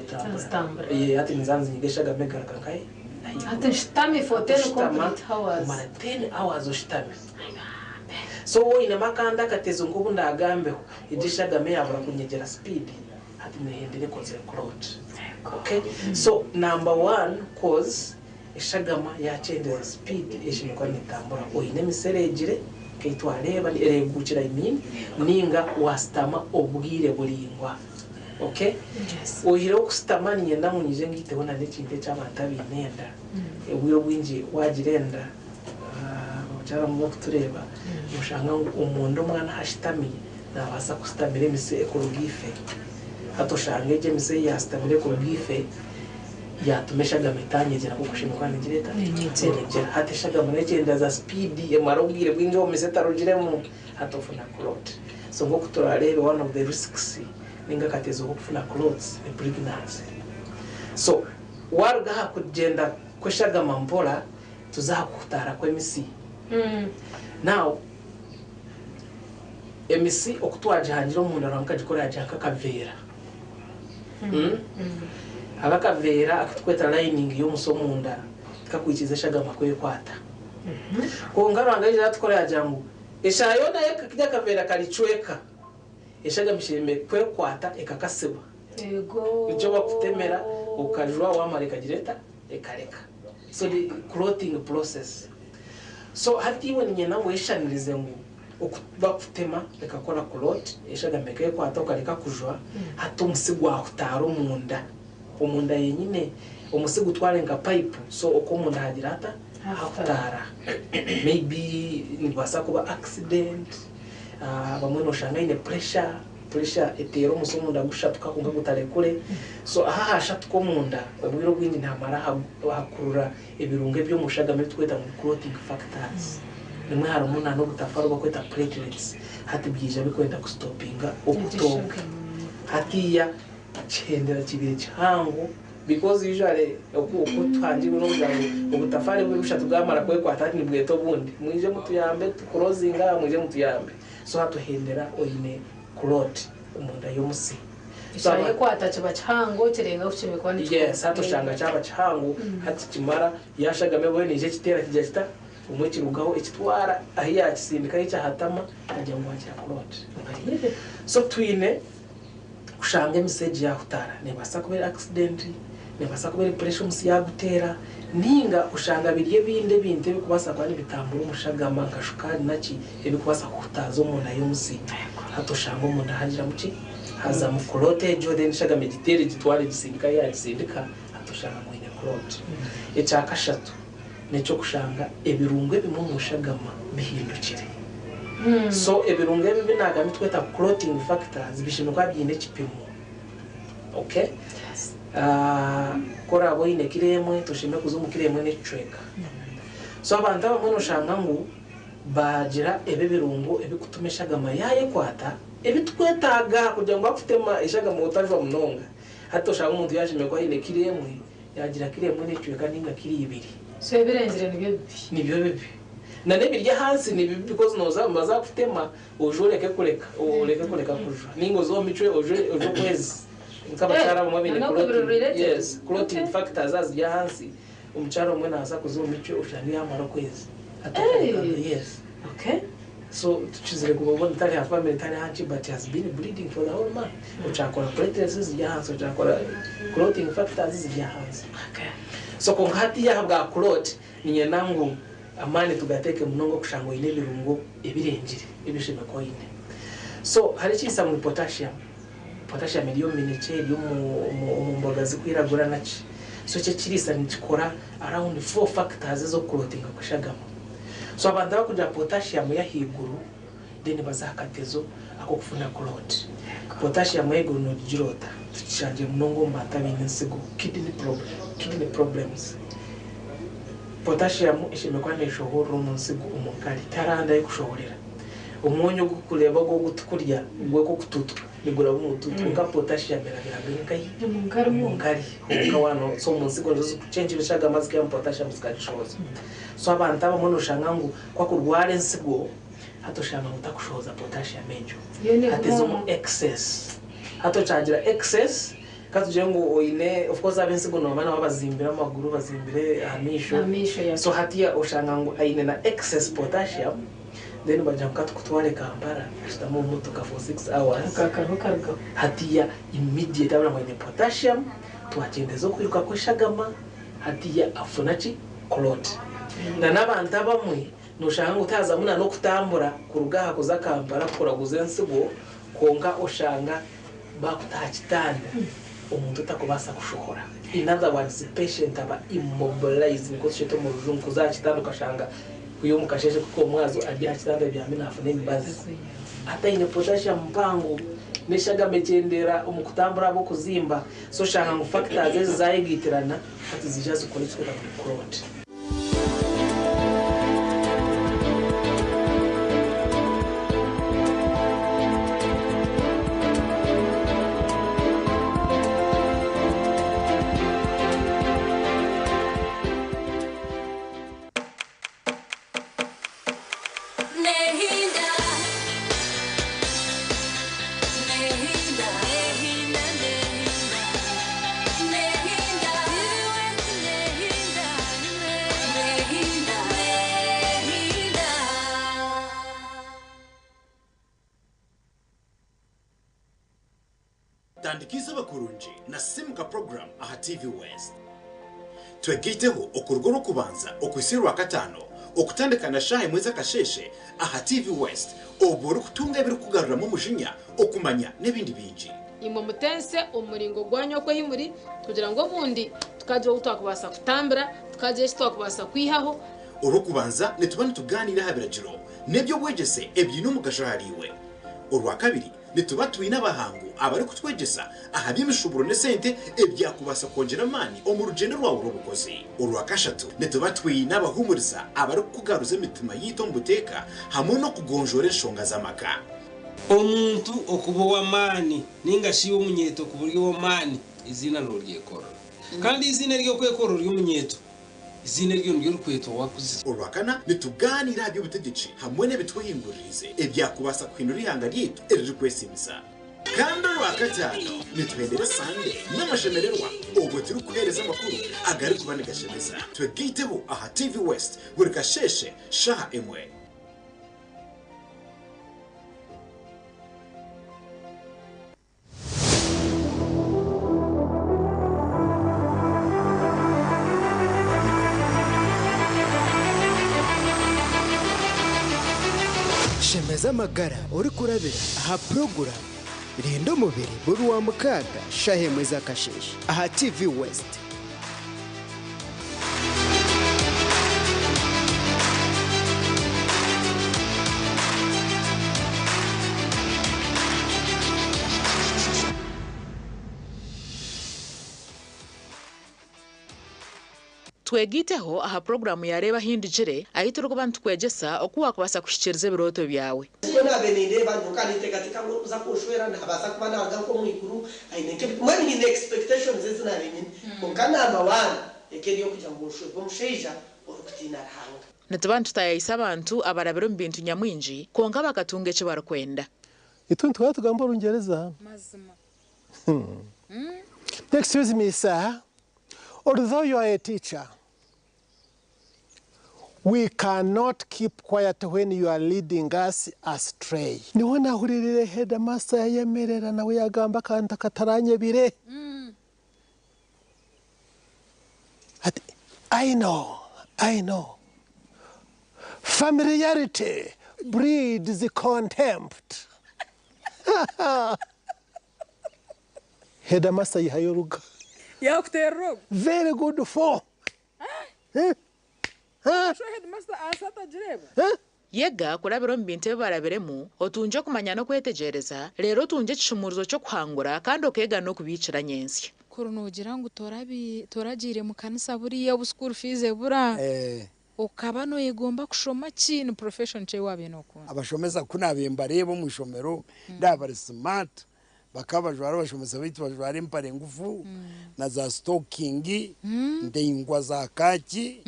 tamba ati nizanze nyiga eshaga mega kankai ati shitame for 10 complete hours mara 10 hours oshitame so wo ina makanda katezo ngubu ndagambeho idishaga me yabura kunyegera speed ati nehendere koze crowd okay so number 1 cause eshagama yachendeza speed eshimikwa nitambura oine miserejire kaitwareba eregukira imini ninga wastama obwire bulingwa okay ohiro kustama nyenda munyije ngiteho na nekinte cy'abanta binenda ebwiro bwinji wagirenda cyara mu kutureba mushanga umuntu umwana hashitamiye nabasa kustamira emise ekologife hatoshange je mise yastamire ekologife yatumeshaga mitanyegera kukushimikwa nigireta nigera hateshaga munegenda za speed yamarubwire bwinjo mesetarugiremo hatofuna clot so ngo kutorarebe one of the risks ninga katezo kufuna clots e pregnancy so warga hakugenda kweshaga mampola tuzakutara kwa MC now MC okutwaje hanjiro umuntu aranka gikora yajaka kavera abakavera akatweta lining yo musomunda kakwikiza shaga makwe kwata kongaranga ije atkorera jangu eshayo naye kakijya kavera kalichweka eshaga mishime kwe kwata ekakasiba yego icyo bakutemera ukajwa wamareka gireta ekareka so the clothing process so hati iwe nyina weshanirize ngo bakutema ekakora cloth eshaga meke kwata ukareka kujwa hati umusigo akutaro umunda yenyine umusigo utwarenga pipe so uko munda hagira hata akutara maybe nibasa kuba accident bamwe no shanga ine pressure etero musomo ndagushatwa kunga gutarekure so aha hashatwa munda ubwiro bwindi ntamara hakurura ibirunge byo mushagame tweta mu clothing factors nimwe hari umuntu no gutafara bakweta platelets hati byije bikwenda gustopinga okutoka hatiya chendera kibire cyangu because usually uko twangiwe no kugira ubutafari bw'ubushatu bwamara kwe kwatati nibweto bundi mwije mutuyambe tucrosinga mwije mutuyambe so hatuhendera oyine cloth umunda yomusi Ishaye kwata kiba cyango kirenga kucimekwa ni yes hatushanga cyaba cyango hati kimara yashagame bwe nije kitera kijya kita umwe kirugaho ekitwara ahiya kisindika yica hatama ajya ngo akira cloth so twine kushanga message ya hutara nebasa kubera accident nebasa kubera pressure musi yagutera ninga ushanga biriye binde bikubasa kwani bitambura umushagama nkashukari naki ebikubasa kutazo umuntu ayomusi hatoshanga umuntu hagira muki haza mu cloth Jordan shaga meditere gitware gisindika ya gisindika hatoshanga mu ine cloth ecaka shatu neco kushanga ebirungwe bimwe umushagama bihindukire so ebirunge bibi naga mitweta clothing factors bishinuka byine kipimo okay kora abo ine kiremwe tushime kuzumu kiremwe ne treka so abantu bamwe no shanga ngo bagira ebibirungo ebikutumeshaga yaye kwata ebitwetaga kugira ngo afutema ishaga mu utajwa munonga hato shanga umuntu yashime kwa ine kiremwe yagira kiremwe ne treka ninga kiri ibiri so ebirengere nibyo bibi na nebirya hansi ni because noza maza kutema ujureke kureka kujwa ningo zo mitwe ojo kwezi nkabachara mu mabine yes clothing factors as ya hansi umcharo mwe naza kuzo mitwe ushani yamara kwezi yes okay so tuchizire kubona tari hafa mentali hanchi but has been bleeding for the whole month uchakora platelets ya hansi uchakora clothing factors ya hansi okay so kongati ya bwa cloth niye nangu amani tugateke munongo kushango ine birungo ebirengire ebishime ko ine so hari kisa mu potassium iliyo mineke iliyo mu mboga zikwiragura naci so cyo kirisa nikikora around 4 factors zo clothing kushagama so abantu bakuja potassium ya higuru then bazakatezo ako kufuna cloth potassium yeguru no jirota tuchanje munongo mbata binsigo kidney problems potassium ishimekwa neshohoro munsigo umukari taranda yikushohorera umunyu gukureba go gutukurya gwe ko kututu nigura umutu tunga potassium biraga mungari ukawano so munsigo zo change bishaga mazike ya potassium zikadishoza so abantu abamono shangangu kwa kurwara nsigo hatoshanga utakushoza potassium ejo hatezo mu excess hatochagira excess katujengo oine of course abensigo no mana bazimbira amaguru bazimbire amisho so hatia oshangangu aine na excess potassium then bajamka tukutware Kampala ashitamo mutuka for 6 hours hatia immediate abana mwenye potassium tuatendezo kwiruka kwishagama hatia afunachi clot na nabantu abamwe noshanga utaza muna no kutambura kurugaha kuza Kampala kuraguze nsigo konga oshanga bakutachitanda umuntu utakubasa kushohora in other words patient aba immobilized because sheto mu rujungu kuzachitanda ukashanga kuyo mukasheshe kuko mwazo ajya kitanda bya minafu n'imbazi ata ine potassium mpango neshaga mechendera umukutambura abo kuzimba so shanga ngo factors zayigitirana ati zijaze ukoreshwa ku clot Nehinda tandikisa bakurunji na simuka program aha TV West twegiteho okurwo rukubanza okwisirwa katano okutandikana shahe mweza kasheshe aha TV West oboro kutunga biri kugarura mu mujinya okumanya nebindi binji imwe mutense umuringo gwanyo ko himuri kugira ngo bundi tukaje utakubasa kutambira tukaje twakubasa kwihaho urukubanza netubane tuganira habiragiro nebyo bwegese ebyino mugashahariwe urwa kabiri nitubatuye n'abahangu abari kutwegesa ahabyimishuburo ne sente ebyakubasa kongera mani omurugendo rwawo rubukozi urwa kashatu nitubatuye n'abahumuriza abari kugaruza imitima yitombuteka hamwe no kugonjora shonga z'amaka omuntu okubowa mani ningashi umunyeto ku buryo wo mani izina no ryekora kandi izina ryo kwekora ry'umunyeto izina ryo rukweto wakuze urwakana nituganira by'ubutegetsi hamwe n'ebitwihinguririze ebyakubasa kwinura ihanga ryitu eriri kwesimisa kandi urwakatano nitwendera sande n'amashemererwa ubwo turi kuhereza amakuru agari kubanegashemeza twegiteho aha TV West buri kasheshe shaha emwe shemeza amagara uri kurabira aha program rinda umubiri buri wa mukaga shahe mweza kasheshe aha TV West twegiteho aha programu yareba hindijire ahita urugo bantu kwegesa okuwa kubasa kushikiriza biroto byawe ko nabeninde bantu kandi tegatika ngo uza kushwera ntabasa kuba naga ko mwikuru aineke mwani ni expectations zina benyine ko kana mawana ekeri yo kujya ngo ushwe bomusheja urukutina rahanga nitubantu tayisa abantu abarabiro mbintu nyamwinji konga bakatunge cyo barakwenda itu ntwa tugamba urungereza mazima excuse me sir, although you are a teacher, we cannot keep quiet when you are leading us astray. Niwana huririre headmaster yemerera nawe yagamba kanta kataranye bire. I know. Familiarity breeds contempt. Headmaster yihayoruga. Yakutero. Very good for. Yega kurabiro mbinte barabiremu otunje kumanya no kwetegereza rero tunje cishumuruzo cyo kwangura kandi okega no kubicira nyensi kurunugira ngo toragire mu kanisa buriya bu school fees bura ukaba no yegomba kushoma kintu profession cye wabino ko abashomeza kunabemba rebo mu shomero ndabari smart bakabajwara bashomeza bitu bajwara impare ngufu na za stocking ndengwa za kaki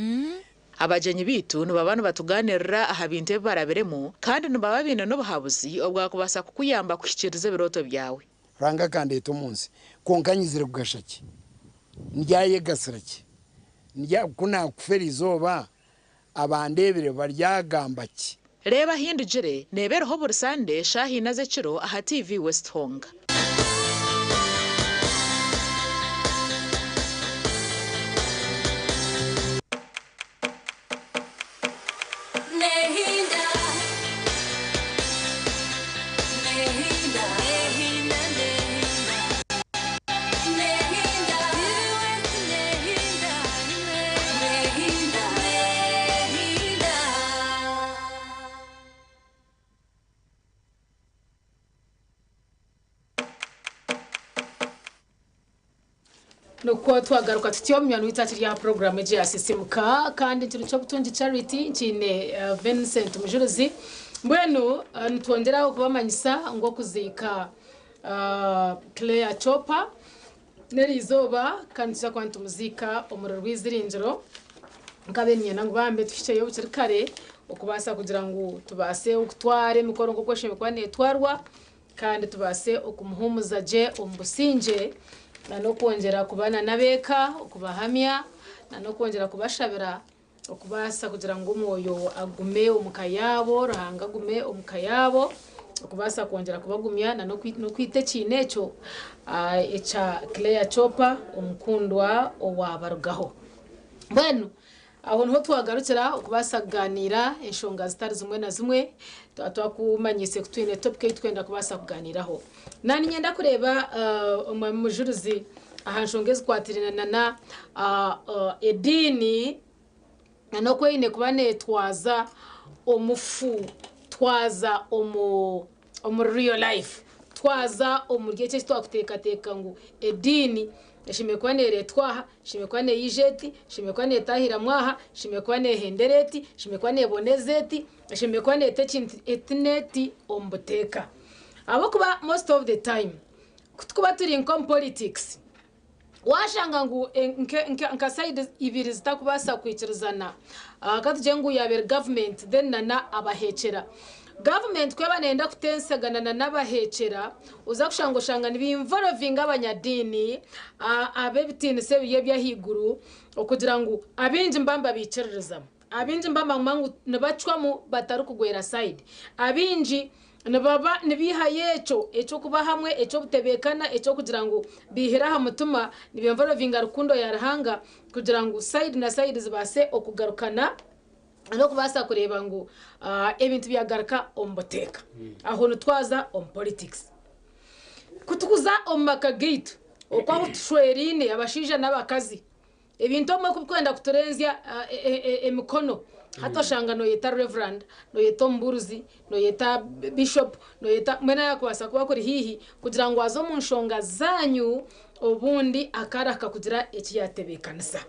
abajenyi bitu nubabana batuganirira aha binte barabiremu kandi nubababina no bahabuzi obwakubasa kukuyamba kushikiriza biroto byawe ranga kandi tumunsi konkanyizire kugashaki ndyaye gasiraki ndya kuna kuferizoba abandebere baryagambaki reba hindujire nebereho bursande shahi naze ciro aha TV West Honga nuko twagaruka tutiyo myanu itati ya program je asisimuka kandi turi cyo butungi charity nkine Vincent Mujuruzi mbwenu ntwonderaho kubamanyisa ngo kuzika Claire Chopa nerizoba kandi cya kwantu muzika umuriro rw'izirinjiro ngabenye nango bambe tufisheyo bukirikare ukubasa kugira ngo tubase ukutware mikoro ngo kweshe mikwane twarwa kandi tubase ukumuhumuza je umbusinje no kongera kubana nabeka ukubahamya no kongera kubashabira ukubasa kugira ngo umwoyo agume umukayabo rahanga agume umukayabo okubasa kongera kubagumya na no kwite kinekyo echa Claire Chopa omukundwa owabarugaho bueno aho niho twagarukira okubasa kuganira enshonga zitari zimwe na zimwe twakumanyise kutwine topic twenda kubasa kuganiraho nani nyenda kureba umujuruzi aha nshonga zikwatirana na edini no kwine kubane twaza omufu twaza omu real life twaza omurye cyo twakuteka ngo edini shimekwane retwaha shimekwane yijeti shimekwane tahira mwaha shimekwane hendereti shimekwane bonezeti shimekwane etneti ombuteka abo kuba most of the time kutukuba turi in politics washanga ngo nka side ibiri zitakubasa kwikirizana katuje ngo yaber government then nana abahekera government kweba nenda kutensagana n'abahekera uza kushanga nibimvorovinga abanyadini abebitini se biye higuru okugira ngo abinji mbamba bicerereza abinji mbamba mangu nabacwamu bataru kugwera side abinji nababa nibihaye eco kuba hamwe eco butebekana eco kugira ngo bihira ha mutuma nibimvorovinga rukundo yarahanga kugira ngo side na side zibase okugarukana no kubasa kureba ngo ebintu byagaruka omboteka aho nutwaza on politics kutukuza omaka gate okwa tushwerine abashija n'abakazi ebintu omwe kukwenda kuturenzya emikono hato shangano yeta reverend no yeta mburuzi no yeta bishop no yeta mwena yakwasa kuba kuri hihi kugira ngo azo mu nshonga zanyu obundi akaraka kugira ekiyatebekanisa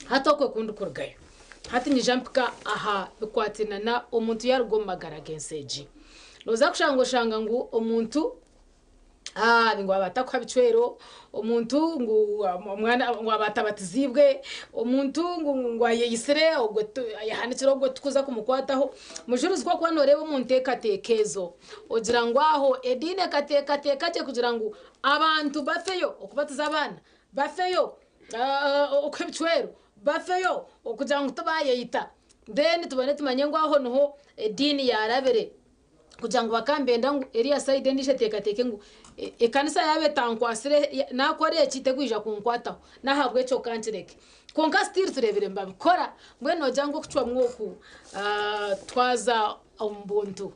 hato kwe kundu kurgayo hati nyijampika aha bikwatina na omuntu yarugomagara genseji noza kushanga ngo omuntu bingo abatakwa bicwero omuntu ngo omwana ngo abatabatizibwe omuntu ngo ayisire ogwo yahanikira ogwo tukuza kumukwataho mujuruzi kwa kwanoreba omuntu ekatekezo ogira ngo aho edine kateka cye kugira ngo abantu bafeyo okubatiza abana bafeyo okwebicwero bafeyo okugira ngo tubayeyita then tubone tumanye ngo aho niho edini yarabere kugira ngo bakambenda ngo area side ndishe teka ngo ekanisa yabe tankwasire nakore ekitegwija kunkwataho nahabwe cyo kankireke konka still turebere mbabikora mbweno jango kucwa mwoku twaza ombuntu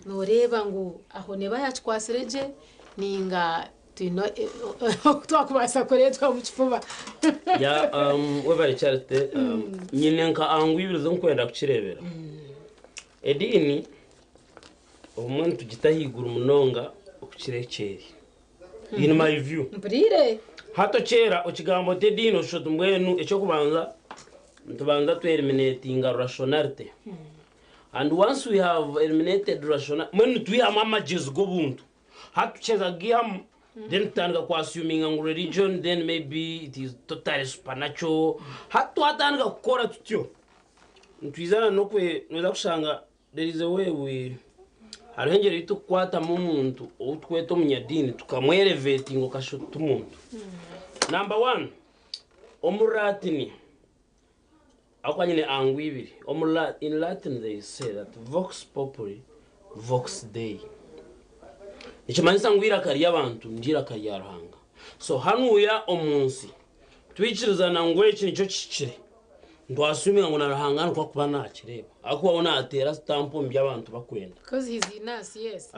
noreba ngo aho neba yakwasireje ninga tino twakubasa koretwa mu kifuba ya webari charite nyine nka angwibirizo nkwenda kukirebera edini umuntu tugitahigura umunonga ukukirekeri in my view mbrire hato kera ukigambo tedino shot mbwenu echo kubanza tubanza to eliminating rationality and once we have eliminated rational when we have mamages go buntu hatu cheza giam then tanga kwa assuming ngo religion then maybe it is totally supernatural hatu atanga kukora tutyo ntwizana nokwe noza kushanga there is a way we arengera itu kwata mu muntu utweto munyadini tukamwelevate ngo kashoto umuntu number 1 omuratini akwanyine angwibiri in Latin they say that vox populi vox dei ikimanisa ngwira kari abantu ngira kari yarahanga so hanuya omunsi twikirizana ngo iki nico kicire ndwasumira ngo narahanga kwa kuba nakireba akubona atera stamp mbi abantu bakwenda because he's in us yes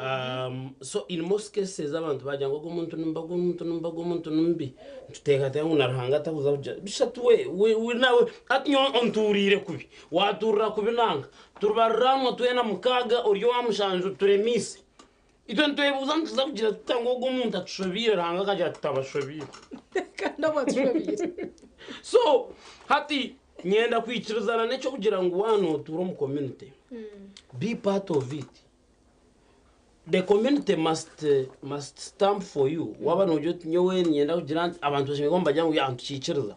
so in most cases abantu bajya ngo umuntu numbago numbi tuteka tangu narahanga takuza bishatu we nawe atinyo onturire kubi waturra kubinanga turbaramo twena mukaga oryo wamushanju turemise ito ntwebuza ntuza kugira tutango umuntu atshobire ranga kaja tutabashobire kandi batshobire so hati nyenda kwikirizana necho kugira ngo wano turo mu community be part of it. The community must stand for you. Waba nojo nyowe nyenda kugira abantu bashimegomba jangu yantukikiriza.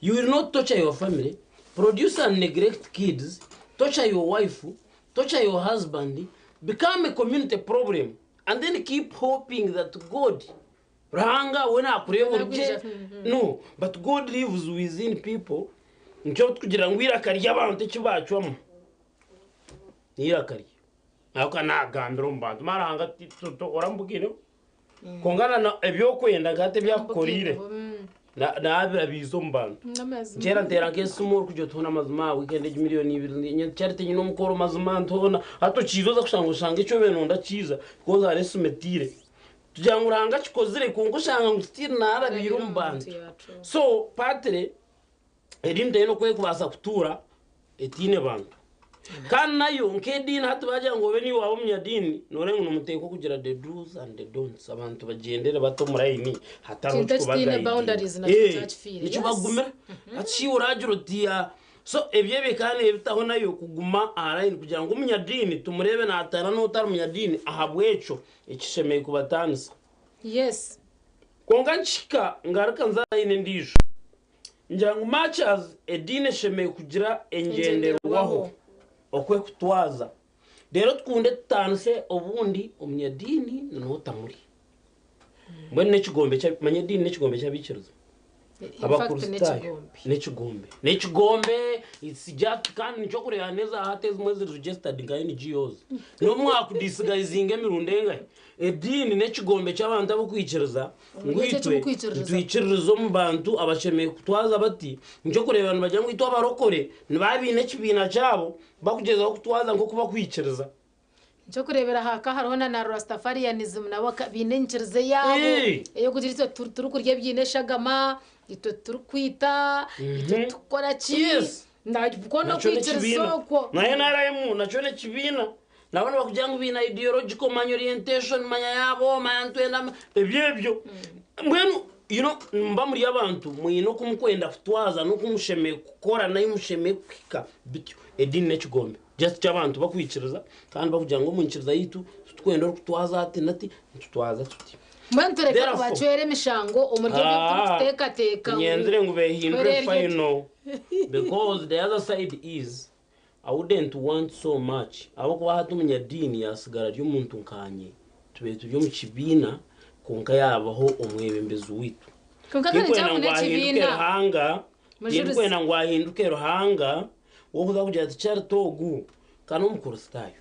You will not torture your family, produce and neglect kids, torture your wife, torture your husband, become a community problem, and then keep hoping that God Ranga when no, but God lives within people. Ncho kugira ngo irakari y'abantu kibacwamo. Irakari. aka nagambira umbantu maranga tito orambugire kongana na ebyo kwenda ngate byakorire na abira bizo mbana njera ntera ngesumuru kujyo tona mazuma weekend miliyoni 2 cyarite nyino mukoro mazuma ntona hato chizoza kushanga ico beno ndachiza koza aresumetire tujyanguranga chikozire kungo shanga ngustire nara birumbanda so patre edinde no kwe kubasa kutura etine bantu kandi nayo nkedini hatu bajya ngo beni wabo munyadini norenga numuteko kugira the do's and the don'ts abantu bagendera bato murayini hataro kubagaye nicyo bagumira ati uragiro dia so ebyebe kandi ebitaho nayo kuguma arayini kugira ngo umunyadini tumurebe natara no utari umunyadini ahabweco ikishemeye kubatanza yes konga nchika ngaraka nzayine ndisho njangu matches edine shemeye kugira engenderwaho okwe kutwaza rero tkunde tutanse obundi umunyadini notamuri mbone n'ikigombe cya manyadini n'ikigombe cy'abikiruzo abakurusitayo n'ikigombe isijat kandi nicyo kureba neza hateze mwezi registered nka NGOs no mwaka disguising emirundenga edini n'ikigombe cy'abantu abo kwikiriza ngwitwe twikirizo mu bantu abashemeye kutwaza bati nicyo kureba abantu bajya ngwitwa barokore nibabine kibina cyabo bakugeza kutwaza ngo kuba kwikiriza nicyo kurebera haka hariho na Rastafarianism nabo binenkirize yabo iyo kugira icyo turi kurya byineshagama ito turukwita ito tukora ki ndabukona kwikiriza ko naye narayemu nacho ne kibina nabona bakujya ngo bina ideological orientation manya yabo mantwenda ebyebyo mbwenu mba muri abantu mwino kumukwenda futwaza no kumushemeye gukora nayo mushemeye kwika bityo edini n'ikigombe just cy'abantu bakwikiriza kandi bakujya ngo munkiriza yitu twenda kutwaza ati nati tutwaza tuti mwantereka bacwere mishango umuryo byo teka nyendere ngo behindure final because the other side is I wouldn't want so much abo kuba hatu munyadini yasigara ry'umuntu nkanye tube tujyo mu kibina konka yabaho umwebembezi witu konka kibina hanga yirwena ngo ahinduke ruhanga wo kuza kugira ati cyari togu kana umukurustayo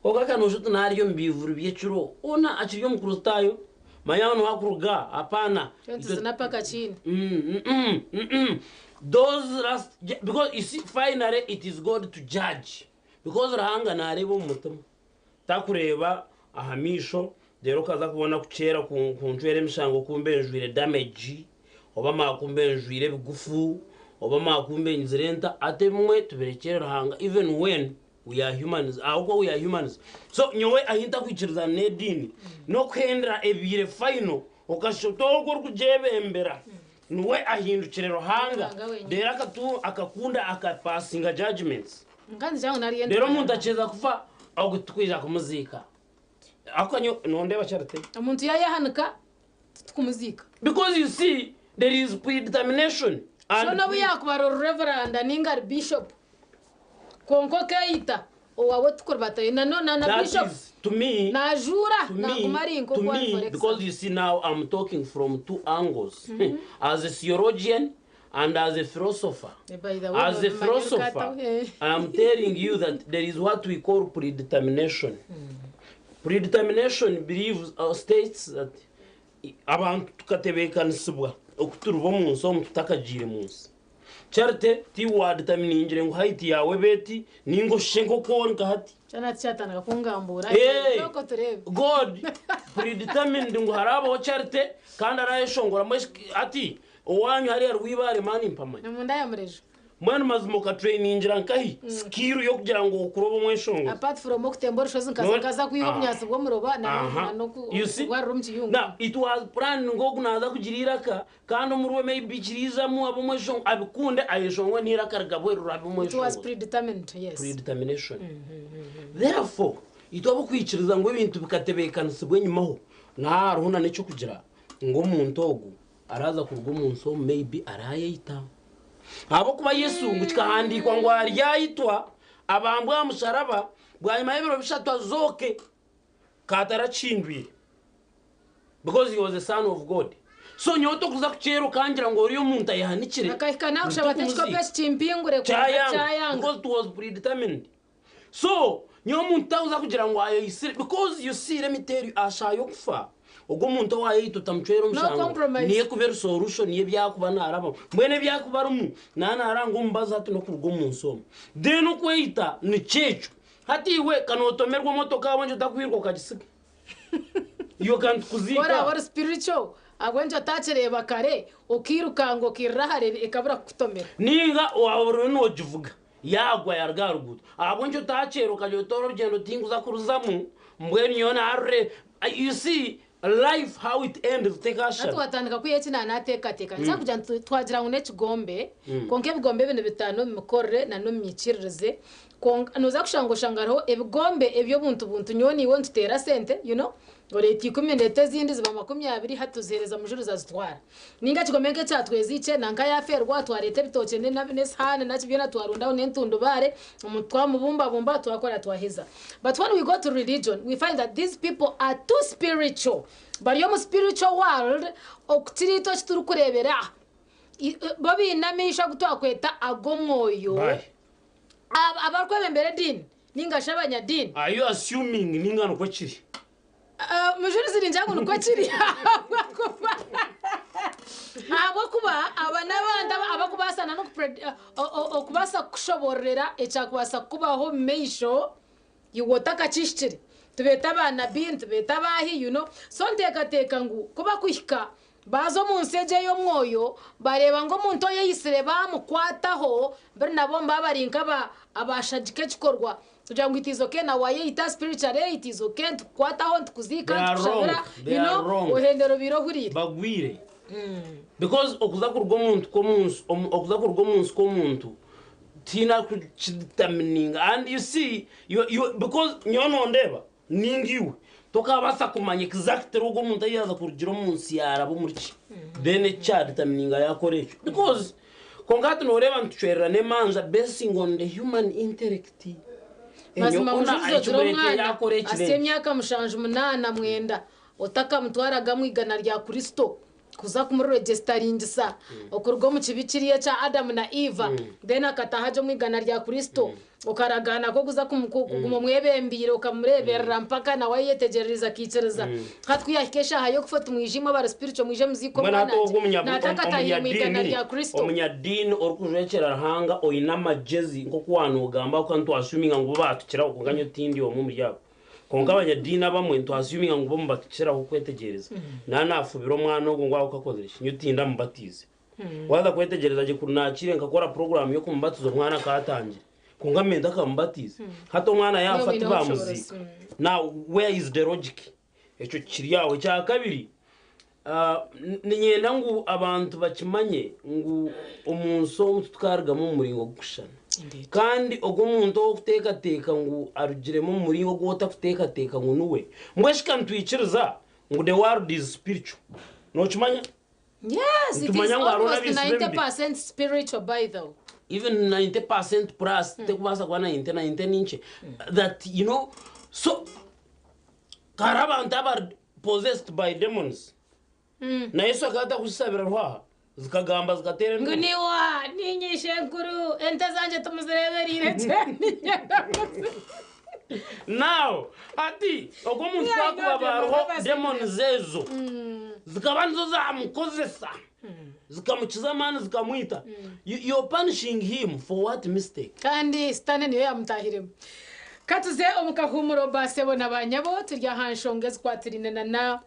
oga kana ushutu nariyo mbivuru byecuro ona akiriyo mukurustayo mayano hakuruga hapana zinapaka chini those last because you see finally it is God to judge because rahanga narebo mutima takureba ahamisho rero kaza kubona kucera kunjwere mishango kumbenjwire damage oba makumbenjwire bigufu oba makumbe nzirenta atemwe tuberekere rahanga even when we are humans ahubwo we are humans so nyowe ahinta kwikiriza nedini no kwendera ebire final okashotogwa kujebembera nuwe ahindukire ruhanga rero akakunda akapasinga judgments nganzi jangu nari rero umuntu aceza kufa ahubwo tukwiza kumuzika akanyo nondeba charite umuntu yayahanuka tukumuzika because you see there is predetermination so nawe yakubara reverend ninga bishop konko keita owawe tukurbata na bishop to me najura nakumarinko kwa because you see now I'm talking from two angles as a theologian and as a philosopher. As a philosopher, I'm telling you that there is what we call predetermination. Predetermination believes or states that abantu tukatebekanisibwa okuturuva munsi omu tutakagire munsi charite ti wadeterminingire ngo height yawe beti ningo shenko konka hati chana chatana kungambura soko turebe God predetermined ngo harabo charite kandi arayeshongora ati owanyu hari arwibare mani mpamanya namunda yamurejo mwana mazimoka training nkahi skill yo kugira ngo ukurobo mweshongo apart from okutembora shozi nkaza kuyiho myasi bwo muroba na no warumti yungu now it was plan ngo kunaza kugirira kandi muruwe maybe kiriza mu abo mweshongo abikunde ayeshongo nira kargabwe rurabo mweshongo it was predetermined yes predetermination therefore itobo kwikiriza ngo ibintu bikatebekanisibwe nyumaho na ruhuna necyo kugira ngo umuntu ogu araza kurwa umunsi maybe arayita abo kuba Yesu ngukikahandikwa ngo aryayitwa abambwa musaraba bwanyuma y'ibiro bishatwa zoke kataracindwire because he was the son of God so nyoto kuza kucero kangira ngo uriyo muntu ayahanikire akahikana kushabateshwa best chimpingure kwa cyayanga because it was predetermined so niyo muntu tauza kugira ngo ayo yisire because you see let me tell you ashayo kufa ubwo muntu waye tutamucwera umushango niye kubera solution niye byakuba naraba mwene byakuba rumu nanaranga umbaza hati no kurwo munsomo then ukwita ni cecu hati iwe kanotomerwa motoka wanje utakwirwa ukagisiga iyo kandi kuzika ora ora spiritual agwenje atacereba kare ukirukanga ukirahare ikabura kutomera ninga wabura no jivuga yagwa yargarugutu agwenje utacero kajotoro rugendo tinguza kuruzamu mbweni yona arre you see life how it ends take action atwatandika kuyeti na nateka teka nzakuja twagira ngo nekigombe konke bigombe bino bitano mikorre na no myikiririze noza kushango shangaraho ebigombe ebyo buntu nyoni won tutera sente you know oreti kumenete zindi ziba 20 hatuzihereza mujuru zazitwara ninga kigomeke cyatwezice nanka yaferwa twarete bitoke nesahane nakibyo natwarundaho nentundo bare umutwa mubumba twakora twaheza but when we go to religion we find that these people are too spiritual but yo mu spiritual world okutirito kituru kurebera babi namisha gutwakweta agomwoyo abarkwebe mbere dini ninga shabanya dini are you assuming ninga no kwakiri mujuru zirinjangu nuko kiri abo kuba abanabanda abakubasana no kubasa kushoborera ecyakubasa kubaho meisho yiwotaka kishikiri tubeta abana bintu beta bahi you know so nteka ngu kuba kuhika bazo munseje yo mwoyo bareba ngo muntu yeyisire bamukwataho bari nabo mbabarinka abashajike kikorwa tujangu itizoke na waye ita spiritual itizoke tukwataho tukuzika tukushabira you know ohendero birohurira bagwire because okuza kurwo muntu ko muntu tina kuchitamininga and you see you because nyono ndeba ningiwe tokabasa kumanya exactly ugo muntu yaza kurugira umunsi yarabo muriki then chaditamininga yakorecho because kongatu noreba ntwerera ne manja basing on the human intellect mazima mujuzo umwana asemyaka mushanje 8 mwenda otaka mutwaraga mwigana rya Kristo kuza kumurregisteringa okurwo mu kibikiriye cha Adam na Eva then akatahaje mwigana rya Kristo ukaragana ko kuza kumuguma mwebembire ukamureberera mpaka na wayetegereza kicereza hatwiyakesha hayo gufata umwijima bara spiritual mwije muziko mwana nataka tahiye mwigana rya Kristo umunyadini orukujekera hanga oyina majezi nko kwanu ugamba ko ntu assuminga ngo batukira ukunganya tindi wo mu muryago konka abanyadini abamwe ntu assuminga ngo batukira ukwetegereza nanafubiro mwana ngo ngwa ukakozeresha nyutinda mubatize waza kwetegereza je kunakire ngakora program yo kumbatiza mwana katangira kungamenda kambatize hato mwana yafata bamuzika now where is the logic echo kiriyawe cya kabiri ninyenda ngo abantu bakimanye ngo umunso tutwarga mu muringo gushana kandi ogo muntu okuteka ngo arugire mu muringo gota kuteka ngo nuwe mweshika ntwikiriza ngo the world is spiritual no chimanya yes it is almost 90% spiritual by though even 90% plus tekubasa kwa 90 ninche that you know so karabantu aba possessed by demons na Yesu akata kusabira rwa zikagamba zikatere nguniwa ninyishe nkuru ente zanje tumuzireberire cyane now ati ogo muntu kwakubabarho demons zezo zikabanzo zamukozesa zikamukiza mani zikamwita you're punishing him for what mistake kandi stane niyo yamutahiremo katuze omukahumuro basebo nabanyabo turya hanshonge zikwatirina na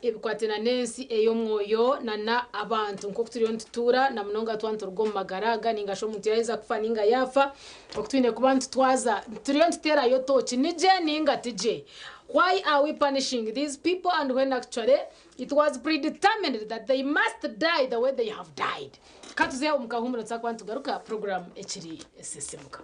ebikwatina nensi eyo mwoyo na abantu nko turiyo ntutura na munonga twantu rwo magaraga ningasho muntu yaiza kufa ninga yafa okutwine kubantu twaza turiyo ntutera yo tochi nije ninga tije. Why are we punishing these people and when actually it was predetermined that they must die the way they have died? Katuze omukahumuro tsakwantu garuka program echiri esesemuka.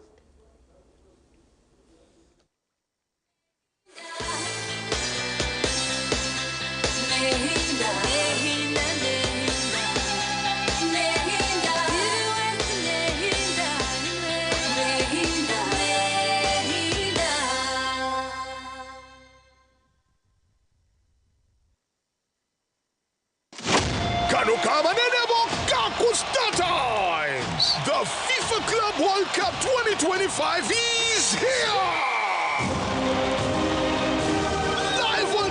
Star Times! The FIFA Club World Cup 2025 is here!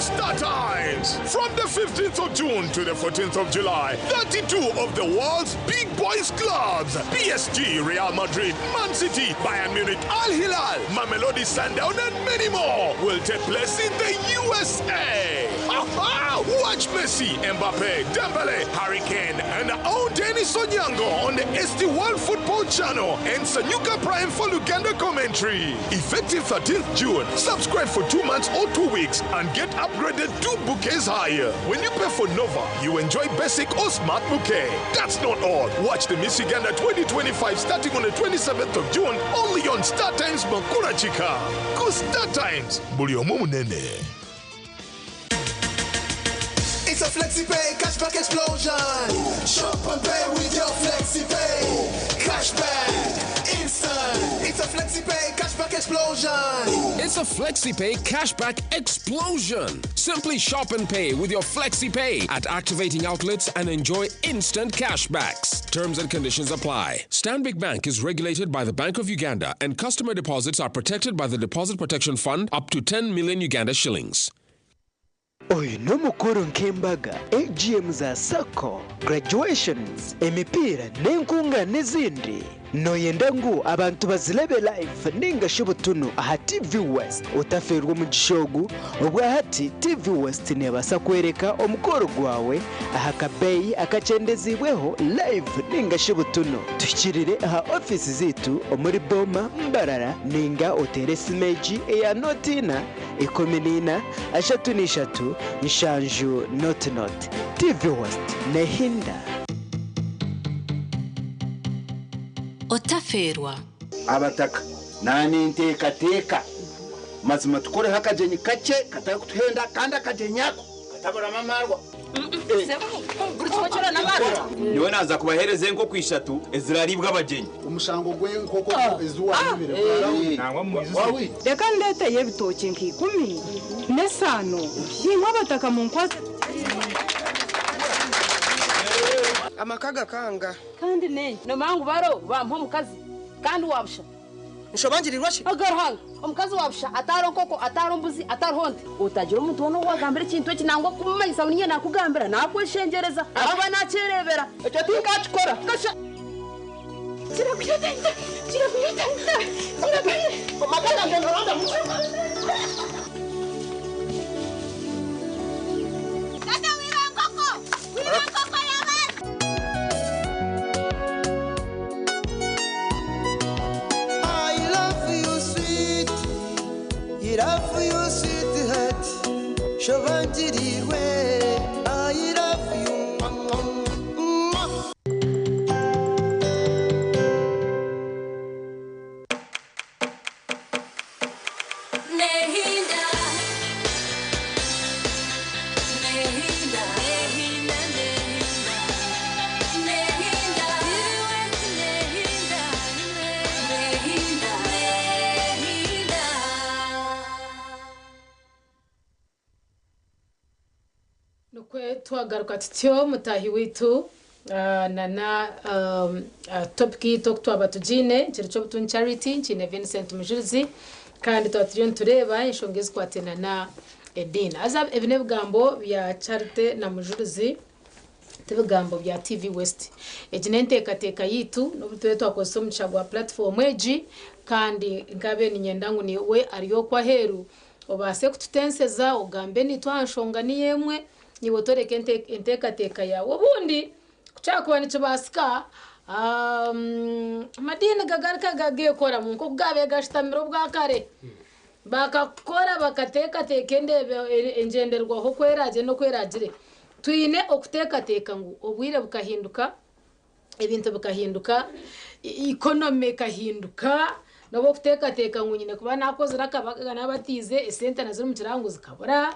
Star Times. From the 15th of June to the 14th of July, 32 of the world's big boys clubs, PSG, Real Madrid, Man City, Bayern Munich, Al Hilal, Mamelodi Sundown, and many more will take place in the USA. Watch Messi, Mbappe, Dembele, Harry Kane, and our Dennis Onyango on the ST World Football Channel and Sanyuka Prime for Luganda commentary. Effective 13th June, subscribe for 2 months or 2 weeks and get upgraded 2 bouquets higher. When you pay for Nova, you enjoy basic or smart bouquet. That's not all. Watch the Miss Uganda 2025 starting on the 27th of June only on Star Times Makura Chika. Go Star Times. Buliomu Nene. It's a FlexiPay cashback explosion. Shop and pay with your FlexiPay. Cashback instant. It's a FlexiPay cashback explosion. It's a FlexiPay cashback explosion. Simply shop and pay with your FlexiPay at activating outlets and enjoy instant cashbacks. Terms and conditions apply. Stanbic Bank is regulated by the Bank of Uganda, and customer deposits are protected by the Deposit Protection Fund up to 10 million Uganda shillings. Oyu n'umukuru nk'imbaga AGM za Sako, graduations, emipira n'enkunga n'izindi. Noyenda ngu abantu bazilebe live ninga shubutunu aha TV West utaferwa mu gishogu obwa hati TV West nebasa kwereka omukoro gwawe aha kabeyi akacendezibweho live ninga shubutunu tukirire aha office zitu omuri Boma Mbarara ninga otere simeji eya notina ikomenina ashatu nishatu nshanju not TV West nehinda Otaferwa abataka nani ntekateka mazima tukore hakajenyi kake katari kutuhenda kandi akajenyako katabura mamarwa niwe naza kubahereza enkoko 3 eziraribwa abagenyi umushango gw'enkoko ezuwa reka ndete y'ebitoki nk'10 n'esano yinka abataka mu nkwazi amakaga kanga kandi ne no mangu baro bampa mukazi kandi wabusha nshobangirirwa shi agarhanga omukazi wabusha ataronkoko atarombuzi atarhonde utagira umuntu wono wagambira ikintu kinangwa kumanyisa bunye nakugambira nakweshengereza aba nacerebera ecyo tinkakikora kasha kirakuyotenda omakaga ngendoronda mu love you, sweetheart. Shobangiriwe, I love you. Nehinda, nehinda, nehinda, nehinda, nehinda, nehinda, nehinda, nehinda. Nukwe twagaruka tutyo mutahi witu nana topic yitu twaba tujine kiricho butun charity chine Vincent Mujurizi kandi twatujye tureba inshongezi kwatena na Edina azab ebine bigambo bya charity na Mujurizi tebigambo bya TV West ejinente kateka yitu no butwe twakoso muchagwa platform eji kandi ngabe ni nyendangu ni we ariyo kwa heru obase kututenseza ugambe ni twanshonga ni yemwe niwo toreke entekateka yawe ubundi kucakuba nico basika madini gagarika gagiye kora mu nko bwabe gashitamiro bwa kare bakakora bakatekateka ndebe engenderwaho kweraje no kweragire tuyine okutekateka ngo obwire bukahinduka ibintu bikahinduka economy kahinduka nabo kutekateka ngo nyine kuba nakoze rakabaga nabatize esente naziri mu kirango zikabura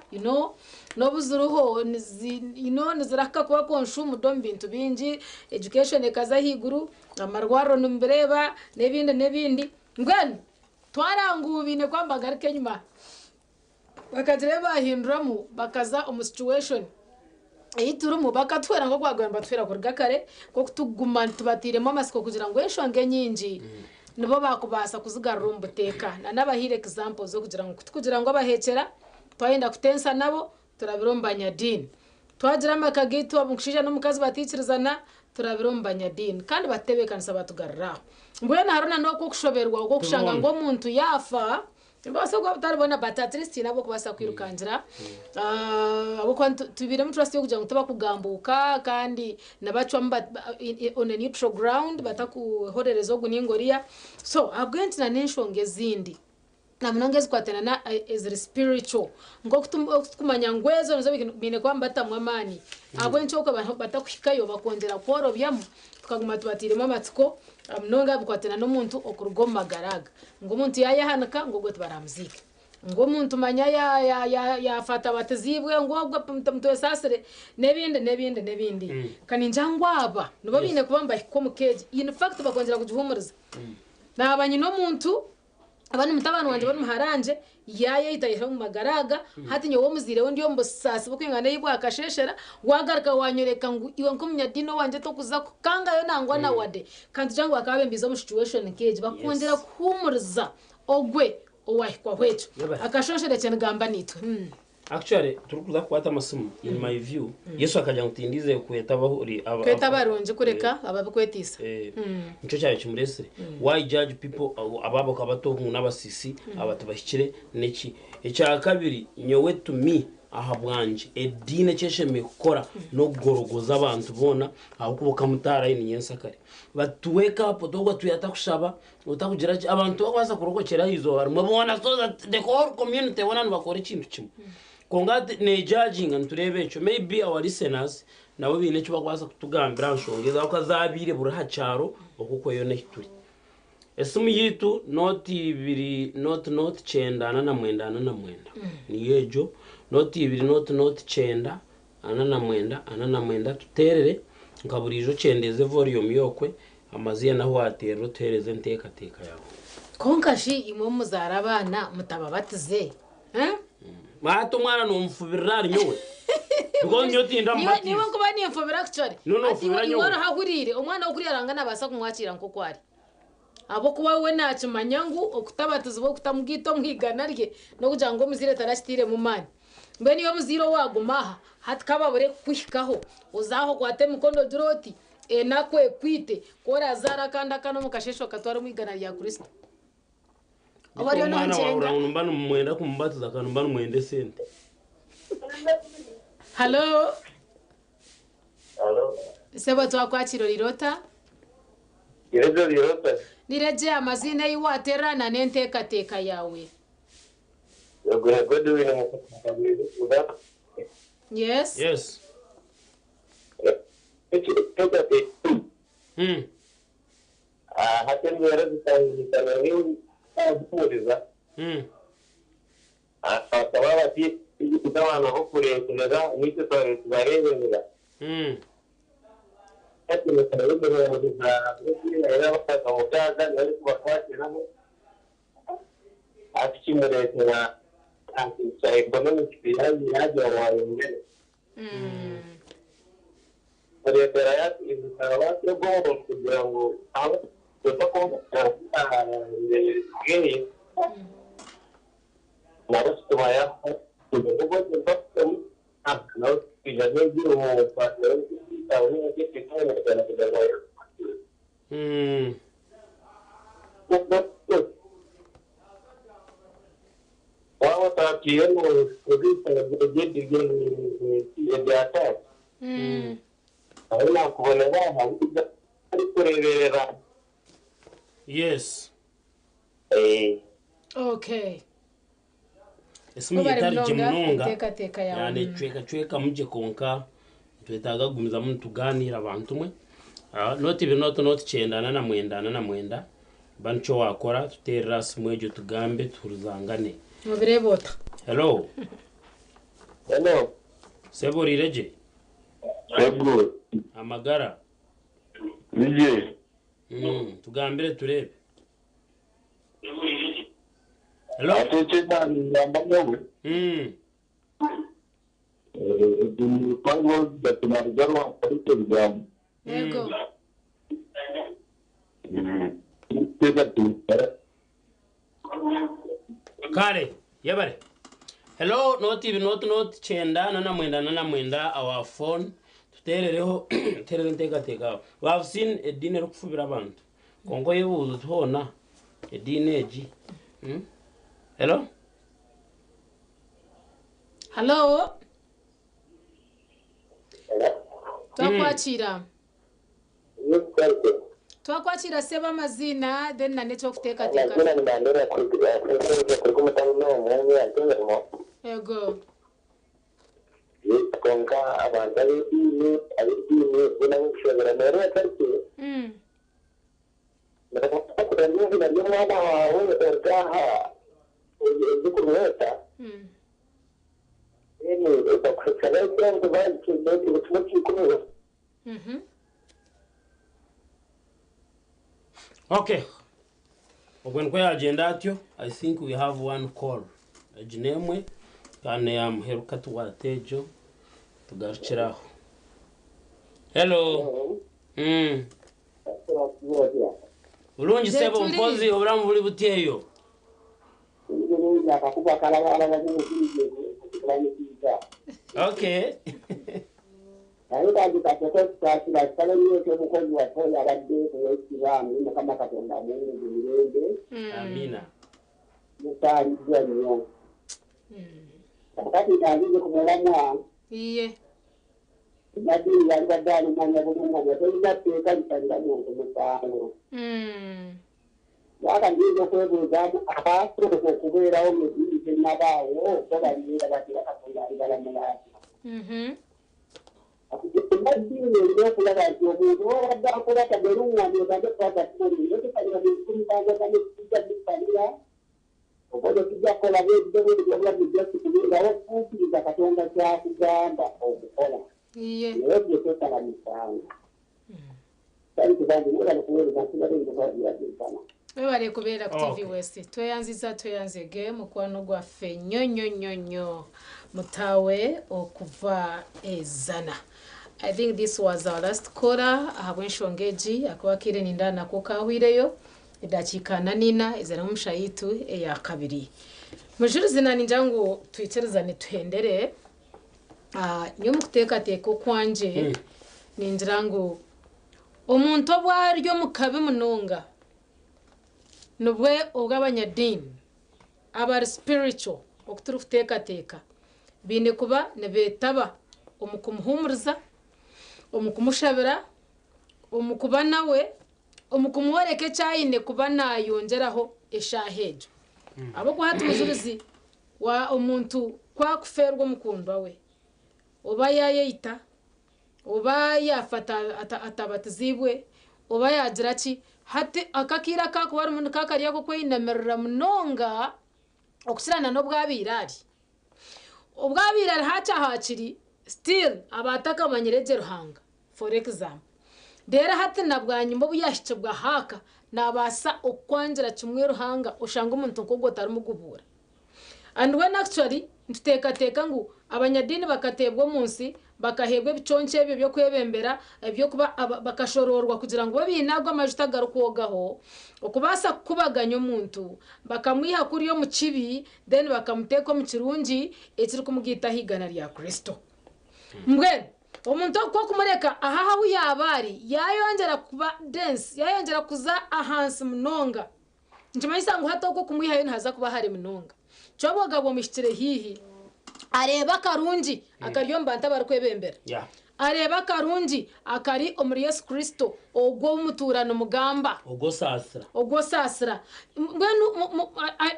nobuzuruho niziraka kuba konshumu dom bintu bingi education ekaza higuru amarwaro numbereba nebindi ngwene twarangubine kwambaga arike nyuma bakagire bahinduramo bakaza situation eyiturumu bakatwera ngo kwagamba twera kurga kare ko kutuguma tubatiremo amasiko kugira ngo eshonge nyingi nibo bakubasa kuzigarura umbuteka n'abahire examples zo kugira ngo abahekera twayenda kutensa nabo turabirombanya dini twagira amakagito amukushija n'umukazi batikirizana turabirombanya dini kandi batebekanisa batugarraho mbwena harona no kushoberwa uko kushanga ngo muntu yafa bose ko bataribona but at least nabo kubasa kwirukangira abo kwa tubire mu trust yo kugira ngo tuba kugambuka kandi nabacu on a neutral ground batakuhorerezo guningoria so agenti na nenshonge zindi namunongezi kwatena na is spiritual ngo kumanya ngwezo nazo bine kwamba tamwamani agenti uko batakushikayo bakongera kworobyamo tukaguma tubatiremo amatsiko mnonga bukwatena no muntu okurugoma garaga ngo muntu yayahanaka ngo gwe baramuzika ngo muntu manya ya fata batezibwe ngo mtu esasere nebindi kaninja ngwaba nubo bine kubamba ikomukeje in fact bakongera kujihumuriza nabanyi no muntu abandi mutabana wanje bari muharanje yaye itayira mu magaraga hati nyo womuzire wo ndiyo mbosasi bukwingana yibwa akasheshera wagaruka wanyoreka ngo iwe nkomnyadino wanje to kuza kanga yo nangwa na wade kandi jangu akabe mbizo mu situation keje bakongera kumuriza ogwe owahikwa hwetu akashoshere cyane gamba nitwe actually turukuza kwata amasomo in my view Yesu akajya ngutindize kweta bahuri kweta baronje kureka ababikwetisa nico cyayo kimuresere why judge people ababo kabato n'abasisi abatubashikire neki icya kabiri nyowe to me ahabwanje edine cyesheme gukora no gorogoza abantu bona ahukuboka mutara ni yensakare but wake up dogo tuyata kushaba utakugira abantu bakwaza kurogokera hizo harimo bona so that the whole community bona bakora ikintu kimwe konga ne judging and turebe cyo maybe our listeners nabo bine cyo bakwaza kutugambira nshongeza ukazabire buraha cyaro okuko yo nekituri esimu yitu noti 2 not chendana na mwendana ni yejo noti 2 not chenda ana mwenda tuterere nkaburijo chendeze volume yokwe amaziya naho atero tereze nteka yawo konkashi imwe muzara abana mutababatize mato mwana no mfubirira nyowe Ngonyo tinda mbati niwe ngo bani mfubira actually ati iwara hahurire umwana ukuri arangana basa kumwakira nko kwari abo kuba we nacu manyangu okutabatiza bo kutamugito mwigana rye no kugira ngo muzire tarashitire mu mani mbe niyo muziro wagumaha hatkababure kwishikaho uzaho kwate mukondo duroti nakwe kwite kora zara kanda kano mukashesho katwara mwigana rya Kristo abari no ncenga mbano mwenda kumbatiza kano mbano mwende sente Hello Seba twakwakiro lirota Lirota Nireje amazina yiwaterana n'enteka yawe Yes Yes hatembera zitangirana n'aburiza akaba bati kudabana ho kurekurera n'icyo twarebera ati n'abarebera mu buzima era bafata umudaga bari kubakwakiramo ati kimurekera anti economic yaje wayongera kurekera yati ibitaro byo kugira ngo abo tutakomba ngeni Naro semuanya juga betul nah tidak lagi mau pada tahun ini kita negara Wow, tapi yang lebih terjadi di atas. Karena aku boleh Yes. Okay. Esimi yetari jemnonga yani chweka muje konka twetaga gumiza muntu ganira abantu mwe noti not chendana na mwenda bancho wakora tuterera simwejo tugambe turuzangane mubirebota Hello Sebo rireje Sebo amagara Nije tugambire turebe Hello? Yego. Kare, yabare. Hello, not chenda nana mwenda our phone. Tuterereho terere nteka. We have seen a dinner kufubira abantu. Kongo yebuzo tubona a dineji. Hello? Hello? Twakwakira. Twakwakira seba amazina then na network kuteka. Yego. Konka abantu ab'idini n'abishobora rero yatariki ndakurangira n'umwana wawe utaha uzi kumweta ukakusana cyangwa bakinde ubutumwa cy'ukumwe Okay. When we agenda atyo, I think we have one call. Ajinemwe kane yamuheruka tuwatejo tugarukiraho. Hello. Ulungi sebo mpozi obulamu buli butyeyo. Okay. Amina. Iye. Wakandiza kwebuza abasoko kuberaho mu gihe nabawo ko banyira batira katonda ibala mulati akujimajini ndio kula radio mungu wada akora kaberunga ndio bado kwa daktari ndio kufanya vizuri kwanza kama kuja kufanya obodo kijja kola ndio ndio kuja kuja katonda cha kugamba okola iye ndio kesa la mfano sasa kwanza ndio kuweza kufanya ndio kwa webale kubeera ku TV West tweyanzige mukwano gwaffe nyonyonyonyo mutawe okuva ezana. I think this was our last caller habwenshongeji akwakire nindana kukahwireyo edakika nanina ezana mumushayitu eya kabiri mujuru zinani njangu twiterezane tuhendere nyomu kutekateka kwanje ninjirangu omuntu obwaryo mukabe munonga nubwe ogabanyadini abari spiritual okuturu kutekateka bine kuba nebetaba omukumuhumuriza omukumushabira omukuba nawe omukumuhoreke cyayine kuba nayongeraho eshahejo abo kuhata umuzuruzi wa omuntu kwa kuferwa mukundwa we oba yayita oba yafata atabatizibwe oba yagira ki hati akakira kakuwari umuntu kakariya ko kwinamerera munonga okusirana n'obwabirari obwabirari hacha hakiri still abataka banyerege ruhanga for example dera hati nabwanyumba buyashike bwa haka nabasa okwangira kimwe ruhanga ushanga umuntu nkogo tarumugubura and when actually ntutekateka ngo abanyadini bakatebwa munsi bakahebwe biconce byo kwebembera byo kuba bakashororwa kugira ngo babinagwa amajuta garukogaho okubasa kubaganya umuntu bakamwiha kuri yo mu kibi then bakamuteka mu kirungi ekiri kumugita higana rya Kristo mbwe omuntu ko kumureka aha yabari yayongera kuba dance yayongera kuza ahansi munonga ntimayisa ngo hato ko kumwiha yo ntaza kuba hari munonga cyoboga bo mishitire hihi areba karungi akariyomba ntabara kwebembera areba karungi akari omuri Yesu Kristo ogwo umuturano mugamba ogwo sasra mbenu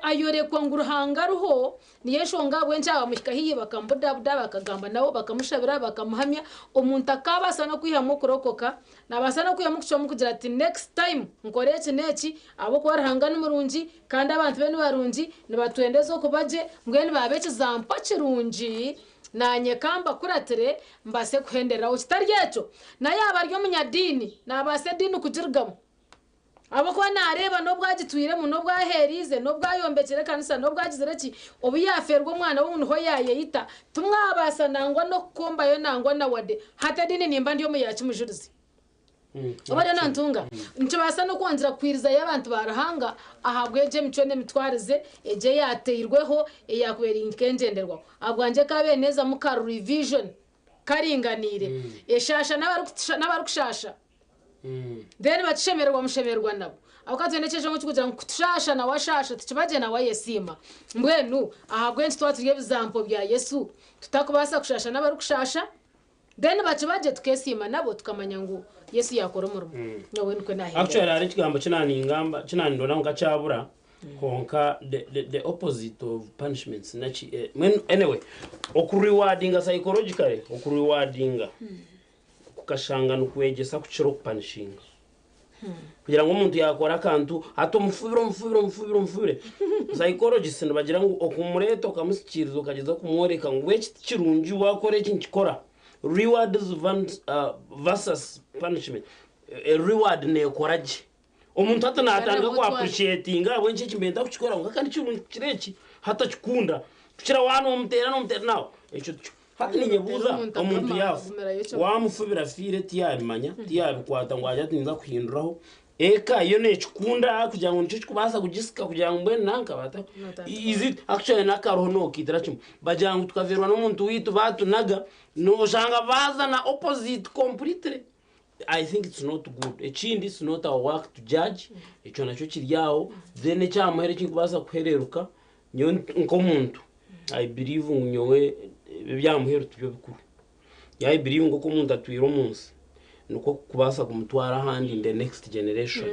ayore kwanguruhanga ruho niyeshonga bwencha bamushikahiye bakambuda bakagamba nawo bakamushabira bakamuhamya omuntu akabasa no kwihamu kurokoka nabasa no kwihamu kucyo kugira ati next time nkore iki neki abo kwarahanga n'umurungi kandi abantu bene barungi nibatwendezo kubaje mbweni babeke zampa kirungi nanye kamba kuratere mbase kuhendera ukitaryecho na yaba ryo munyadini nabase dini kugirgamo abo kwa nareba no bwagitwire mu no bwaherize no bwayombekere kanisa no bwagizere ki obuyaferwa umwana w'umuntu ho yayita tumwabasa nangwa no komba yo nangwa na wade hata dini nimba ndiyo muyachi mujurizi obare nantunga nico basa no kwanzira kwiriza y'abantu barahanga ahabwe je mico ne mitwarize eje yateirweho yakubera inkengenderwa abwanje kabe neza mukaru revision karinganire eshasha n'abarukushasha then batishemerwa mushemerwa nabo akatwendekeje ngo kugira ngo kushasha na washasha tukibaje na wayesima mbwenu ahabwe ntitwatirye bizampo bya Yesu tutakubasa kushasha n'abarukushasha then bakibaje tukesima nabo tukamanya ngo Yesu yakora umurimo nyowe niko nahe actually ari kigambo kinani ndona ngo cyabura konka the opposite of punishments nachi anyway okurewardinga psychologically okurewardinga kukashanga nukwegesa kuchiro kupanishinga kugira ngo umuntu yakora akantu hato mufubire psychologist bagira ngo okumureto kamusikirizo kageza kumworeka ngo weki kirungi wakore iki nkikora rewards versus punishment a reward ne koraje umuntu atanatanga ko appreciatinga abo nje kimbenda kuchikora ngo kandi kirungi kireki hata kikunda kuchira wano umutera nawo echo hati ninyebuza umuntu yafu wamufubira fire tiyabimanya tiyabikwata ngo ajya tinza kuhinduraho eka iyo ne kikunda kugira ngo nicyo kubasa kugisika kugira ngo mbene nanka bata is it actually nakaroho no kitira kimwe bagira ngo tukaverwa n'umuntu witu batunaga no shanga baza na opposite completely. I think it's not good. Ekindi is not our work to judge. Echo nacho kiryaho then cyamuhere kikubaza kuhereruka nyo nkomuntu. I believe nyowe byamuhera tubyo bikuru. I believe ngo ko umuntu atwira umunsi nuko kubasa kumutwara handi in the next generation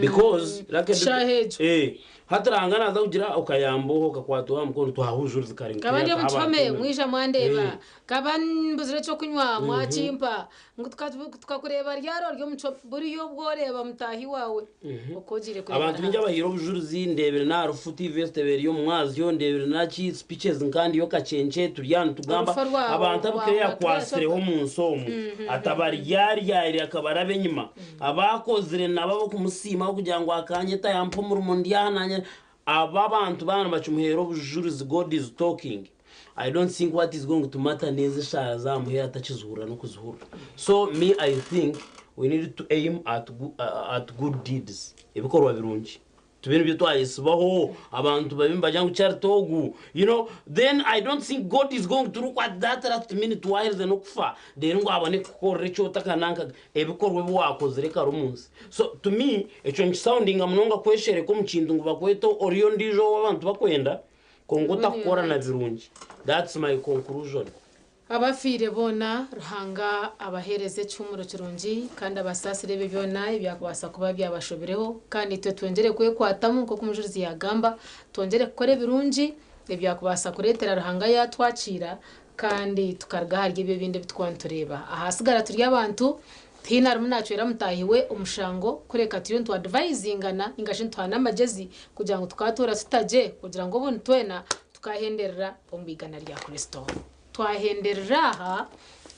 because like hataranga naza kugira ukayamboho kakwatuha mukono twahujuriza karinga kabandi muchome mwisha mwandeba kabambuzire cyo kunywa mwachimpa ngo tukakureba ryaro ryo mucho buri yo bworeba mutahi wawe ukogire kuri abantu binja bahiro bujurizi ndebere na rufuti vestebere yo mwazi yo ndebere na chi speeches nkandi yo kacenche turyana tugamba abantu abukere yakwasireho mu nsomo atabari yari akabarabe nyuma abakozire nabo kumusima kugira ngo akanye tayampo mu rumondiana aba bantu bana bacumuhero bujurizi God is talking. I don't think what is going to matter neze shara zamuhera atachizura no kuzuhura. So me I think we need to aim at good deeds ibikorwa birungi tubintu byo twayisibaho abantu babimba jangu chartogu then I don't think God is going to look at that last minute while the nokfa then ngo abone kokore cyo takananka ebikorwa bwakoze reka rumunsi. So to me echo sounding amunonga kweshere ko mchindu ngo bakweto oriyo ndijo wabantu bakwenda kongo takora na birungi. That's my conclusion. Abafire bona ruhanga abahereze cyumuro kirungi kandi abasasire byona ibyakubasa kuba byabashobereho kandi twe twongere kwatamu ko kumujurizi yagamba twongere kukore birungi ibyakubasa kuretera ruhanga yatwacira kandi tukarga harye bibinde bitwantureba ahasigara turi abantu hina rumunacwera mutahiwe umushango kureka turi ntu advisingana ingashin twana amagezi kugira ngo tukatora tutaje kugira ngo bunu twena tukahenderera ombigana rya Kristo twahenderera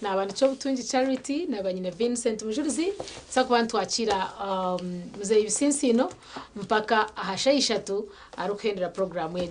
n'abantu cyo butungi charity n'abanyine Vincent Mujurizi sakubantu twakira muzeyi bisinsino mpaka ahashayishatu aruhendera program ye